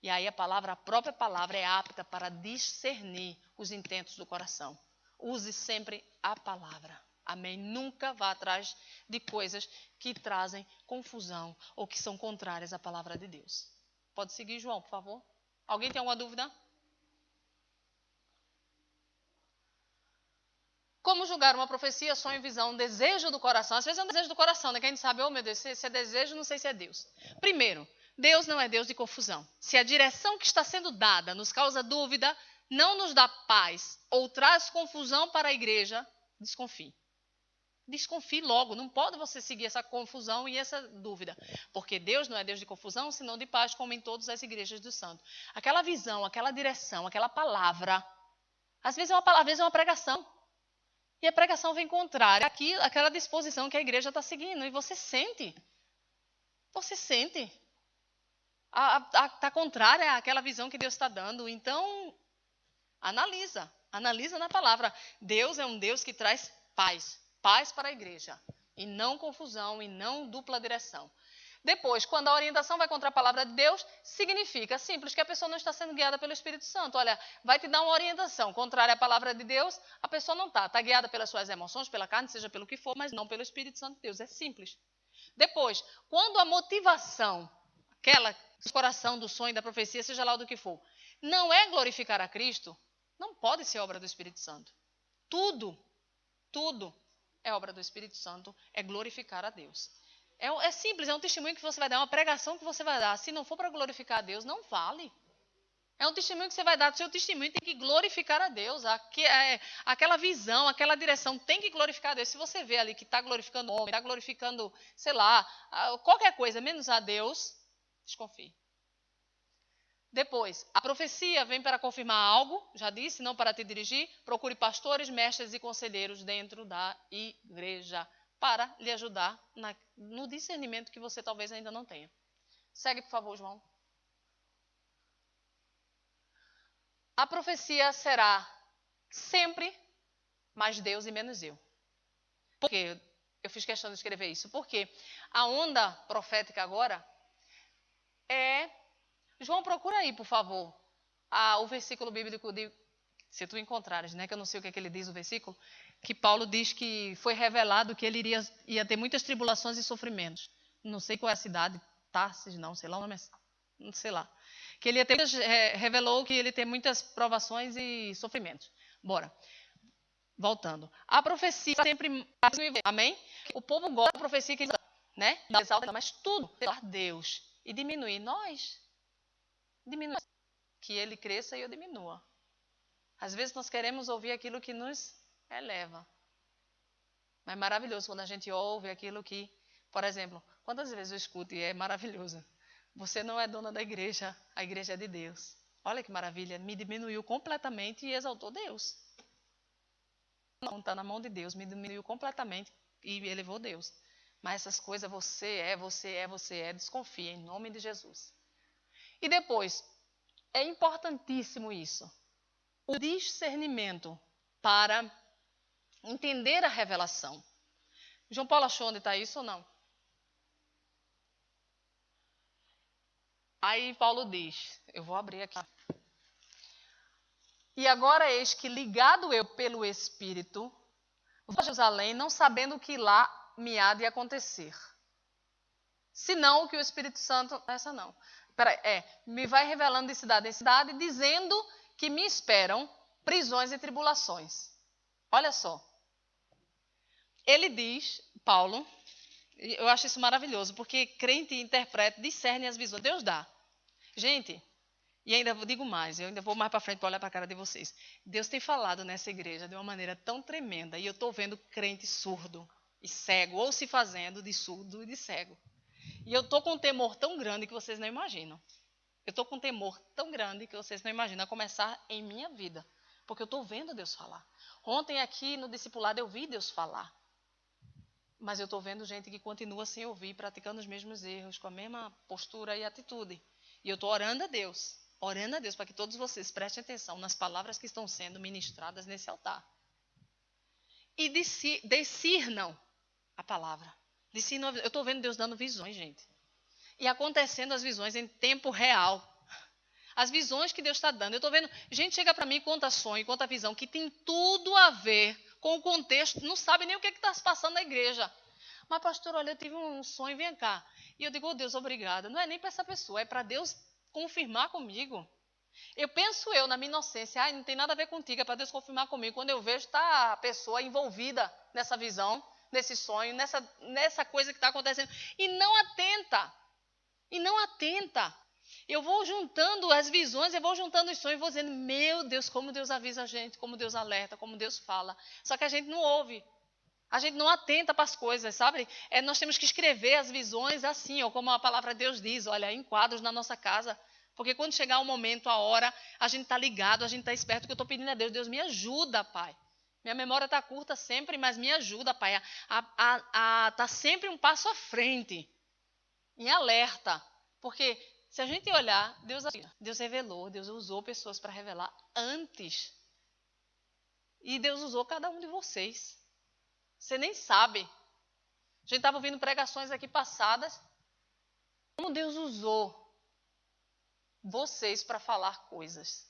E aí a própria palavra é apta para discernir os intentos do coração. Use sempre a palavra. Amém? Nunca vá atrás de coisas que trazem confusão ou que são contrárias à palavra de Deus. Pode seguir, João, por favor. Alguém tem alguma dúvida? Como julgar uma profecia, sonho, visão, desejo do coração? Às vezes é um desejo do coração, né? Que a gente sabe, oh meu Deus, se é desejo, não sei se é Deus. Primeiro, Deus não é Deus de confusão. Se a direção que está sendo dada nos causa dúvida, não nos dá paz ou traz confusão para a igreja, desconfie. Desconfie logo, não pode você seguir essa confusão e essa dúvida. Porque Deus não é Deus de confusão, senão de paz, como em todas as igrejas do santo. Aquela visão, aquela direção, aquela palavra, às vezes é uma pregação. E a pregação vem contrária àquela disposição que a igreja está seguindo. E você sente. Você sente. Está contrária àquela visão que Deus está dando. Então, analisa. Analisa na palavra. Deus é um Deus que traz paz. Paz para a igreja. E não confusão, e não dupla direção. Depois, quando a orientação vai contra a palavra de Deus, significa simples que a pessoa não está sendo guiada pelo Espírito Santo. Olha, vai te dar uma orientação contrária à palavra de Deus, a pessoa não está. Está guiada pelas suas emoções, pela carne, seja pelo que for, mas não pelo Espírito Santo de Deus. É simples. Depois, quando a motivação, aquela do coração, do sonho, da profecia, seja lá o do que for, não é glorificar a Cristo, não pode ser obra do Espírito Santo. Tudo é obra do Espírito Santo, é glorificar a Deus. É simples, é um testemunho que você vai dar, é uma pregação que você vai dar. Se não for para glorificar a Deus, não vale. É um testemunho que você vai dar. O seu testemunho tem que glorificar a Deus. Aquela visão, aquela direção tem que glorificar a Deus. Se você vê ali que está glorificando o homem, está glorificando, sei lá, qualquer coisa, menos a Deus, desconfie. Depois, a profecia vem para confirmar algo, já disse, não para te dirigir. Procure pastores, mestres e conselheiros dentro da igreja para lhe ajudar no discernimento que você talvez ainda não tenha. Segue, por favor, João. A profecia será sempre mais Deus e menos eu. Por quê? Eu fiz questão de escrever isso. Porque a onda profética agora é... João, procura aí, por favor, o versículo bíblico de... Se tu encontrares, né? Que eu não sei o que ele diz o versículo. Que Paulo diz que foi revelado que ele ia ter muitas tribulações e sofrimentos. Não sei qual é a cidade, Tarsis, não sei lá o nome, não sei lá. Que ele ia ter revelou que ele ia ter muitas provações e sofrimentos. Bora. Voltando. A profecia sempre, amém? O povo gosta da profecia que né? Exalta, mas tudo é Deus e diminuir nós. Diminui que ele cresça e eu diminua. Às vezes nós queremos ouvir aquilo que nos eleva. Mas é maravilhoso quando a gente ouve aquilo que, por exemplo, quantas vezes eu escuto e é maravilhoso. Você não é dona da igreja, a igreja é de Deus. Olha que maravilha, me diminuiu completamente e exaltou Deus. Não está na mão de Deus, me diminuiu completamente e elevou Deus. Mas essas coisas, você é, desconfia em nome de Jesus. E depois, É importantíssimo isso. O discernimento para entender a revelação. João Paulo achou onde está isso ou não? Aí Paulo diz, eu vou abrir aqui. E agora eis que ligado eu pelo Espírito, vou a Jerusalém, não sabendo o que lá me há de acontecer. Senão o que o Espírito Santo... Essa não. Me vai revelando de cidade em cidade, dizendo que me esperam prisões e tribulações. Olha só. Ele diz, Paulo, eu acho isso maravilhoso, porque crente interpreta, discerne as visões. Deus dá. Gente, e ainda digo mais, eu ainda vou mais para frente para olhar para a cara de vocês. Deus tem falado nessa igreja de uma maneira tão tremenda, e eu estou vendo crente surdo e cego, ou se fazendo de surdo e de cego. E eu estou com um temor tão grande que vocês não imaginam. Eu estou com um temor tão grande que vocês não imaginam, a começar em minha vida. Porque eu estou vendo Deus falar. Ontem aqui no discipulado eu vi Deus falar. Mas eu estou vendo gente que continua sem ouvir, praticando os mesmos erros, com a mesma postura e atitude. E eu estou orando a Deus para que todos vocês prestem atenção nas palavras que estão sendo ministradas nesse altar. E discernam a palavra. Eu estou vendo Deus dando visões, gente. E acontecendo as visões em tempo real. As visões que Deus está dando. Eu estou vendo, gente chega para mim e conta sonho, conta visão, que tem tudo a ver com o contexto, não sabe nem o que está se passando na igreja. Mas, pastor, olha, eu tive um sonho, vem cá. E eu digo, oh, Deus, obrigada. Não é nem para essa pessoa, é para Deus confirmar comigo. Eu penso na minha inocência, não tem nada a ver contigo, é para Deus confirmar comigo. Quando eu vejo, está a pessoa envolvida nessa visão, nesse sonho, nessa coisa que está acontecendo. E não atenta. Eu vou juntando as visões, eu vou juntando os sonhos, vou dizendo, meu Deus, como Deus avisa a gente, como Deus alerta, como Deus fala. Só que a gente não ouve. A gente não atenta para as coisas, sabe? Nós temos que escrever as visões assim, ou como a palavra de Deus diz, olha, em quadros na nossa casa. Porque quando chegar o momento, a hora, a gente está ligado, a gente está esperto, que eu estou pedindo a Deus, Deus me ajuda, Pai. Minha memória está curta sempre, mas me ajuda, Pai, a tá sempre um passo à frente, em alerta. Porque se a gente olhar, Deus revelou, Deus usou pessoas para revelar antes. E Deus usou cada um de vocês. Você nem sabe. A gente estava ouvindo pregações aqui passadas. Como Deus usou vocês para falar coisas.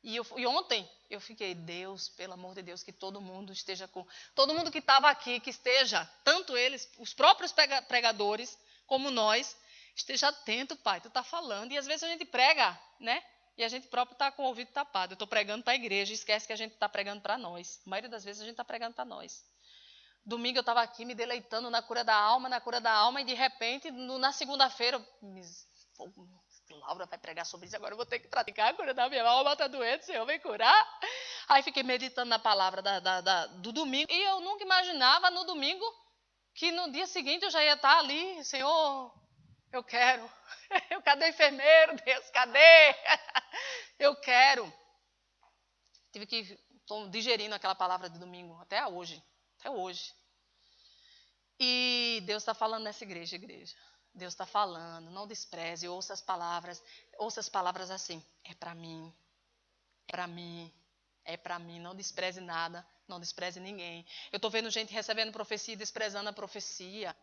E ontem eu fiquei, Deus, pelo amor de Deus, que todo mundo esteja com... Todo mundo que estava aqui, que esteja, tanto eles, os próprios pregadores, como nós, esteja atento, Pai, tu está falando. E às vezes a gente prega, né? E a gente próprio está com o ouvido tapado. Eu estou pregando para a igreja, esquece que a gente está pregando para nós. A maioria das vezes a gente está pregando para nós. Domingo eu estava aqui me deleitando na cura da alma, e de repente, na segunda-feira, Laura vai pregar sobre isso, agora eu vou ter que praticar a cura da minha alma, está doente, Senhor, vem curar. Aí fiquei meditando na palavra do domingo, e eu nunca imaginava no domingo que no dia seguinte eu já ia estar ali, Senhor, eu quero. Cadê o enfermeiro, Deus, cadê? Eu quero. Tive que estou digerindo aquela palavra de domingo, até hoje. E Deus está falando nessa igreja. Deus está falando, não despreze, ouça as palavras assim, é para mim, não despreze nada, não despreze ninguém. Eu estou vendo gente recebendo profecia e desprezando a profecia.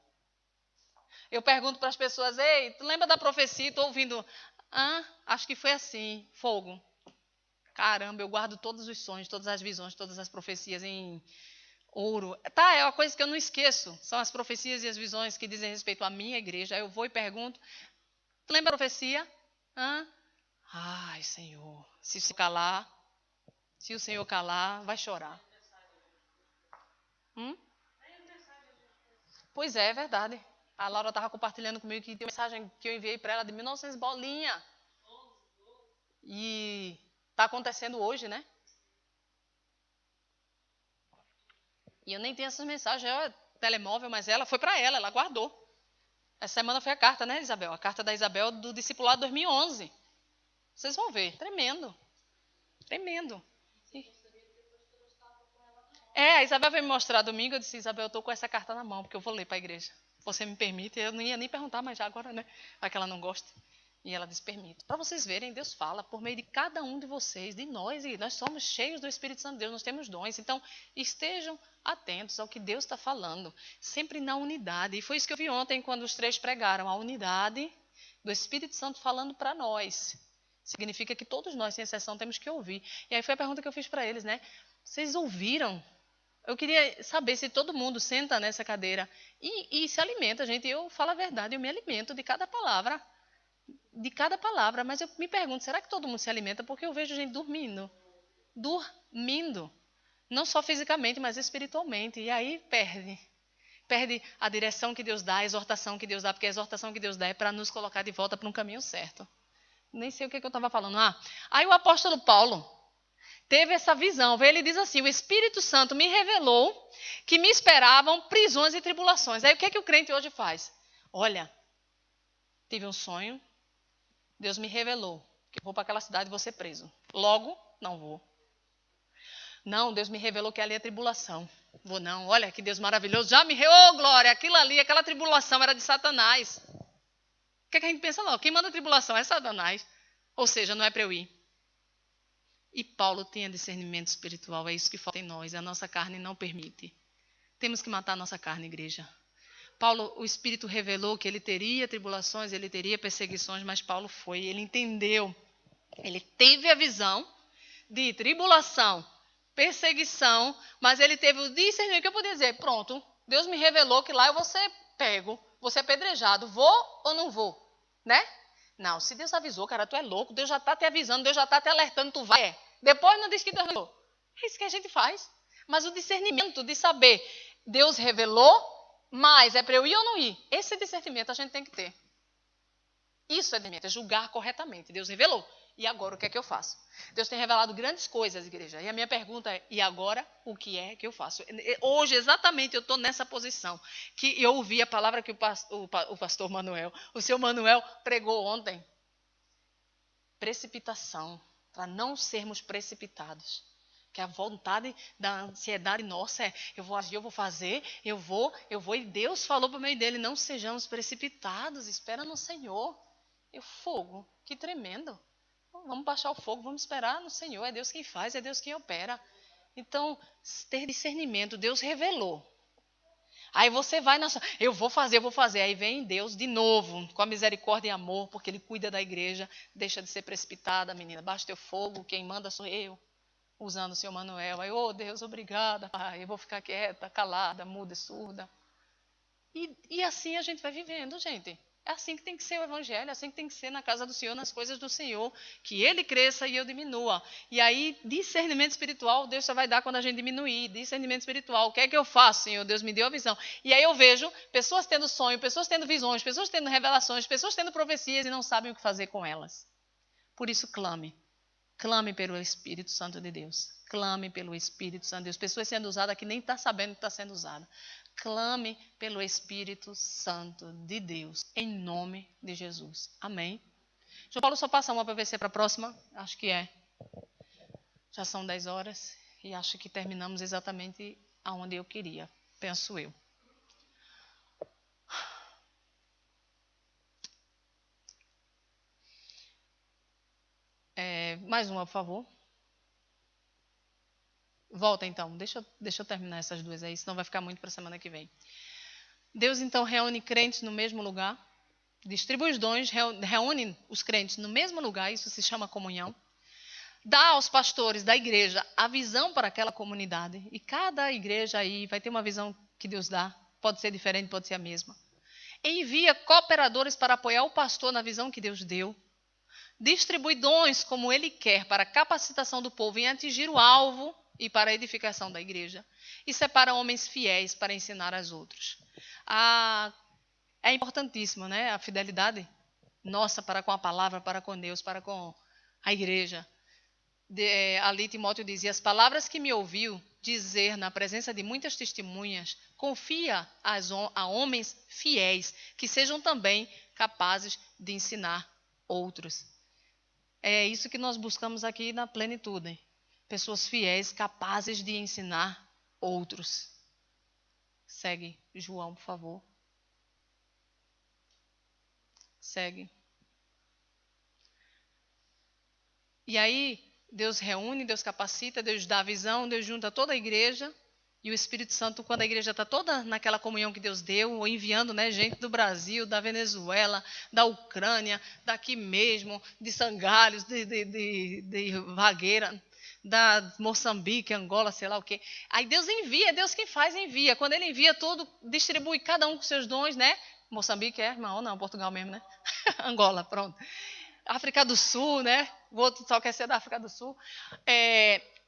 Eu pergunto para as pessoas, ei, tu lembra da profecia? Estou ouvindo, acho que foi assim, fogo. Caramba, eu guardo todos os sonhos, todas as visões, todas as profecias em ouro. Tá, é uma coisa que eu não esqueço. São as profecias e as visões que dizem respeito à minha igreja. Aí eu vou e pergunto, lembra a profecia? Ai, Senhor, se o Senhor calar, vai chorar. Pois é verdade. A Laura estava compartilhando comigo que tem uma mensagem que eu enviei para ela de 1900 bolinha. E está acontecendo hoje, né? E eu nem tenho essas mensagens, é telemóvel, mas ela foi para ela guardou. Essa semana foi a carta, né, Isabel? A carta da Isabel do discipulado 2011. Vocês vão ver, tremendo. A Isabel veio me mostrar domingo, eu disse, Isabel, eu estou com essa carta na mão, porque eu vou ler para a igreja. Você me permite? Eu não ia nem perguntar, mas já agora, né? Vai que ela não gosta. E ela diz, permito. Para vocês verem, Deus fala por meio de cada um de vocês, de nós, e nós somos cheios do Espírito Santo de Deus, nós temos dons. Então, estejam atentos ao que Deus está falando, sempre na unidade. E foi isso que eu vi ontem, quando os 3 pregaram, a unidade do Espírito Santo falando para nós. Significa que todos nós, sem exceção, temos que ouvir. E aí foi a pergunta que eu fiz para eles, né? Vocês ouviram? Eu queria saber se todo mundo senta nessa cadeira e se alimenta, gente. Eu falo a verdade, eu me alimento de cada palavra, mas eu me pergunto, será que todo mundo se alimenta? Porque eu vejo gente dormindo, não só fisicamente, mas espiritualmente, e aí perde a direção que Deus dá, a exortação que Deus dá, porque a exortação que Deus dá é para nos colocar de volta para um caminho certo. Nem sei o que eu estava falando. Aí o apóstolo Paulo teve essa visão, ele diz assim, o Espírito Santo me revelou que me esperavam prisões e tribulações. Aí o que é que o crente hoje faz? Olha, tive um sonho, Deus me revelou que eu vou para aquela cidade e vou ser preso. Logo, não vou. Não, Deus me revelou que ali é tribulação. Vou não, olha que Deus maravilhoso. Já me revelou, glória, aquilo ali, aquela tribulação era de Satanás. O que é que a gente pensa? Não, quem manda tribulação é Satanás. Ou seja, não é para eu ir. E Paulo tinha discernimento espiritual, é isso que falta em nós. A nossa carne não permite. Temos que matar a nossa carne, igreja. Paulo, o Espírito revelou que ele teria tribulações, ele teria perseguições, mas Paulo foi, ele entendeu. Ele teve a visão de tribulação, perseguição, mas ele teve o discernimento que eu podia dizer, pronto, Deus me revelou que lá eu vou ser pego, vou ser apedrejado, vou ou não vou, né? Não, se Deus avisou, cara, tu é louco, Deus já está te avisando, Deus já está te alertando, tu vai. Depois não diz que Deus não revelou. É isso que a gente faz. Mas o discernimento de saber, Deus revelou, mas é para eu ir ou não ir? Esse discernimento a gente tem que ter. Isso é discernimento, é julgar corretamente. Deus revelou. E agora o que é que eu faço? Deus tem revelado grandes coisas, igreja. E a minha pergunta é, e agora o que é que eu faço? Hoje, exatamente, eu estou nessa posição. Que eu ouvi a palavra que o pastor Manuel, o seu Manuel pregou ontem. Precipitação, para não sermos precipitados. Que a vontade da ansiedade nossa é, eu vou agir, eu vou fazer, eu vou, e Deus falou por meio dele, não sejamos precipitados, espera no Senhor. E o fogo, que tremendo. Vamos baixar o fogo, vamos esperar no Senhor, é Deus quem faz, é Deus quem opera. Então, ter discernimento, Deus revelou. Aí você vai na sua, eu vou fazer. Aí vem Deus de novo, com a misericórdia e amor, porque Ele cuida da igreja, deixa de ser precipitada, menina, baixa teu fogo, quem manda sou eu. Usando o seu Manuel. Aí, Deus, obrigada, pai. Eu vou ficar quieta, calada, muda, surda. E assim a gente vai vivendo, gente. É assim que tem que ser o evangelho, é assim que tem que ser na casa do Senhor, nas coisas do Senhor. Que Ele cresça e eu diminua. E aí, discernimento espiritual, Deus só vai dar quando a gente diminuir. Discernimento espiritual, o que é que eu faço, Senhor? Deus me deu a visão. E aí eu vejo pessoas tendo sonho, pessoas tendo visões, pessoas tendo revelações, pessoas tendo profecias e não sabem o que fazer com elas. Por isso, clame. Clame pelo Espírito Santo de Deus. Clame pelo Espírito Santo de Deus. Pessoas sendo usadas que nem está sabendo que está sendo usada. Clame pelo Espírito Santo de Deus. Em nome de Jesus. Amém. João Paulo, só passa uma para ver se é para a próxima. Acho que é. Já são 10 horas. E acho que terminamos exatamente aonde eu queria. Penso eu. Mais uma, por favor. Volta então, deixa eu terminar essas duas aí, senão vai ficar muito para a semana que vem. Deus então reúne crentes no mesmo lugar, distribui os dons, reúne os crentes no mesmo lugar, isso se chama comunhão. Dá aos pastores da igreja a visão para aquela comunidade, e cada igreja aí vai ter uma visão que Deus dá, pode ser diferente, pode ser a mesma. Envia cooperadores para apoiar o pastor na visão que Deus deu. Distribui dons como Ele quer para a capacitação do povo em atingir o alvo e para a edificação da igreja. E separa homens fiéis para ensinar aos outros. É importantíssimo, né? A fidelidade nossa para com a palavra, para com Deus, para com a igreja. Ali Timóteo dizia, as palavras que me ouviu dizer na presença de muitas testemunhas, confia a homens fiéis, que sejam também capazes de ensinar outros. É isso que nós buscamos aqui na plenitude. Pessoas fiéis, capazes de ensinar outros. Segue, João, por favor. Segue. E aí, Deus reúne, Deus capacita, Deus dá a visão, Deus junta toda a igreja. E o Espírito Santo, quando a igreja está toda naquela comunhão que Deus deu, ou enviando, né, gente do Brasil, da Venezuela, da Ucrânia, daqui mesmo, de Sangalhos, de Vagueira, da Moçambique, Angola, sei lá o quê. Aí Deus envia, é Deus quem faz, envia. Quando ele envia tudo, distribui cada um com seus dons, né? Moçambique é, irmão? Não, Portugal mesmo, né? Angola, pronto. África do Sul, né? O outro só quer ser da África do Sul.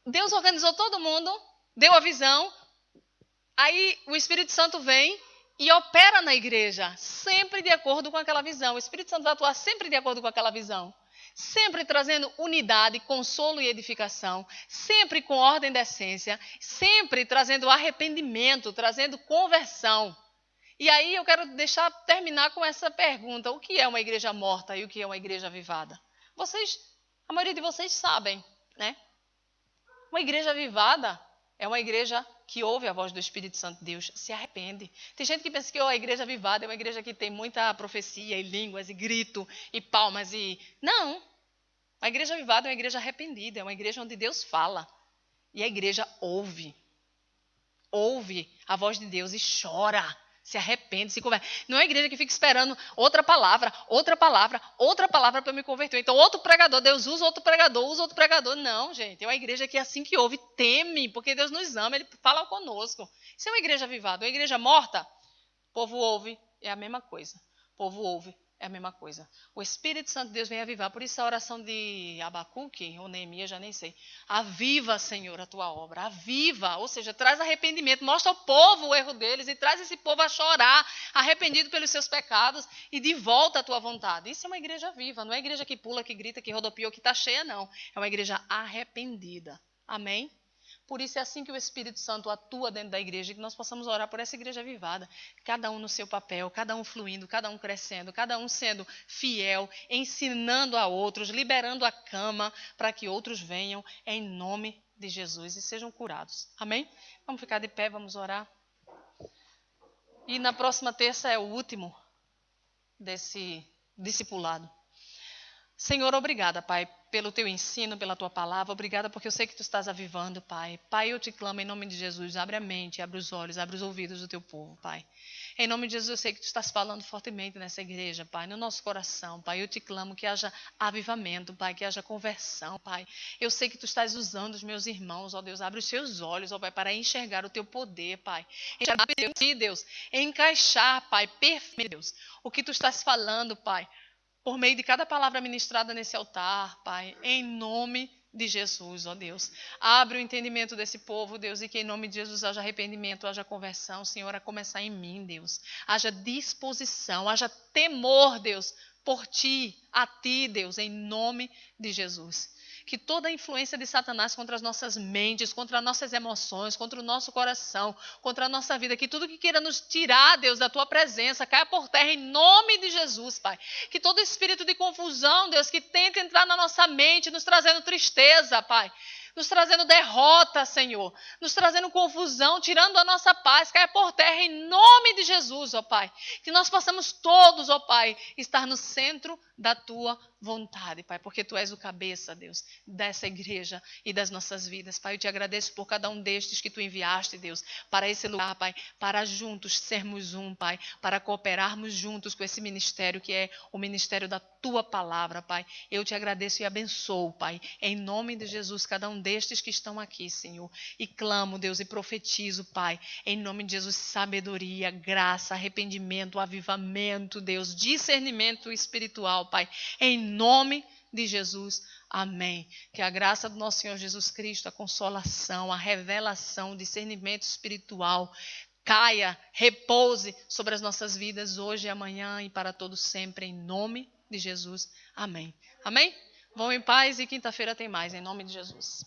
Deus organizou todo mundo, deu a visão. Aí o Espírito Santo vem e opera na igreja, sempre de acordo com aquela visão. O Espírito Santo vai atuar sempre de acordo com aquela visão. Sempre trazendo unidade, consolo e edificação, sempre com ordem da essência, sempre trazendo arrependimento, trazendo conversão. E aí eu quero terminar com essa pergunta: o que é uma igreja morta e o que é uma igreja avivada? A maioria de vocês sabem, né? Uma igreja avivada é uma igreja que ouve a voz do Espírito Santo de Deus, se arrepende. Tem gente que pensa que a igreja avivada é uma igreja que tem muita profecia e línguas e grito e palmas e... Não! A igreja avivada é uma igreja arrependida, é uma igreja onde Deus fala. E a igreja ouve a voz de Deus e chora, se arrepende, se converte. Não é a igreja que fica esperando outra palavra para eu me converter. Então, outro pregador, Deus usa outro pregador. Não, gente, é uma igreja que assim que ouve, teme, porque Deus nos ama, Ele fala conosco. Isso é uma igreja avivada. Uma igreja morta, o povo ouve, é a mesma coisa. O povo ouve, é a mesma coisa. O Espírito Santo de Deus vem avivar. Por isso a oração de Abacuque, ou Neemias, já nem sei. Aviva, Senhor, a tua obra. Aviva, ou seja, traz arrependimento. Mostra ao povo o erro deles e traz esse povo a chorar, arrependido pelos seus pecados e de volta à tua vontade. Isso é uma igreja viva. Não é igreja que pula, que grita, que rodopia ou que está cheia, não. É uma igreja arrependida. Amém? Por isso é assim que o Espírito Santo atua dentro da igreja, que nós possamos orar por essa igreja avivada. Cada um no seu papel, cada um fluindo, cada um crescendo, cada um sendo fiel, ensinando a outros, liberando a cama para que outros venham em nome de Jesus e sejam curados. Amém? Vamos ficar de pé, vamos orar. E na próxima terça é o último desse discipulado. Senhor, obrigada, Pai, pelo teu ensino, pela tua palavra. Obrigada porque eu sei que tu estás avivando, Pai. Pai, eu te clamo em nome de Jesus. Abre a mente, abre os olhos, abre os ouvidos do teu povo, Pai. Em nome de Jesus, eu sei que tu estás falando fortemente nessa igreja, Pai, no nosso coração, Pai. Eu te clamo que haja avivamento, Pai, que haja conversão, Pai. Eu sei que tu estás usando os meus irmãos, ó Deus. Abre os seus olhos, ó Pai, para enxergar o teu poder, Pai. Enxergar Deus. Encaixar, Pai, perfeito, Deus. O que tu estás falando, Pai. Por meio de cada palavra ministrada nesse altar, Pai, em nome de Jesus, ó Deus. Abre o entendimento desse povo, Deus, e que em nome de Jesus haja arrependimento, haja conversão, Senhor, a começar em mim, Deus. Haja disposição, haja temor, Deus, por ti, a ti, Deus, em nome de Jesus. Que toda a influência de Satanás contra as nossas mentes, contra as nossas emoções, contra o nosso coração, contra a nossa vida, que tudo que queira nos tirar, Deus, da tua presença, caia por terra em nome de Jesus, Pai. Que todo espírito de confusão, Deus, que tenta entrar na nossa mente, nos trazendo tristeza, Pai, nos trazendo derrota, Senhor, nos trazendo confusão, tirando a nossa paz, caia por terra em nome de Jesus, ó Pai. Que nós possamos todos, ó Pai, estar no centro da tua vontade, Pai, porque tu és o cabeça, Deus, dessa igreja e das nossas vidas. Pai, eu te agradeço por cada um destes que tu enviaste, Deus, para esse lugar, Pai, para juntos sermos um, Pai, para cooperarmos juntos com esse ministério que é o ministério da tua palavra, Pai. Eu te agradeço e abençoo, Pai, em nome de Jesus, cada um destes que estão aqui, Senhor, e clamo, Deus, e profetizo, Pai, em nome de Jesus, sabedoria, graça, arrependimento, avivamento, Deus, discernimento espiritual, Pai, em nome de Jesus. Amém. Que a graça do nosso Senhor Jesus Cristo, a consolação, a revelação, o discernimento espiritual caia, repouse sobre as nossas vidas hoje e amanhã e para todo sempre, em nome de Jesus. Amém. Amém? Vão em paz e quinta-feira tem mais, em nome de Jesus.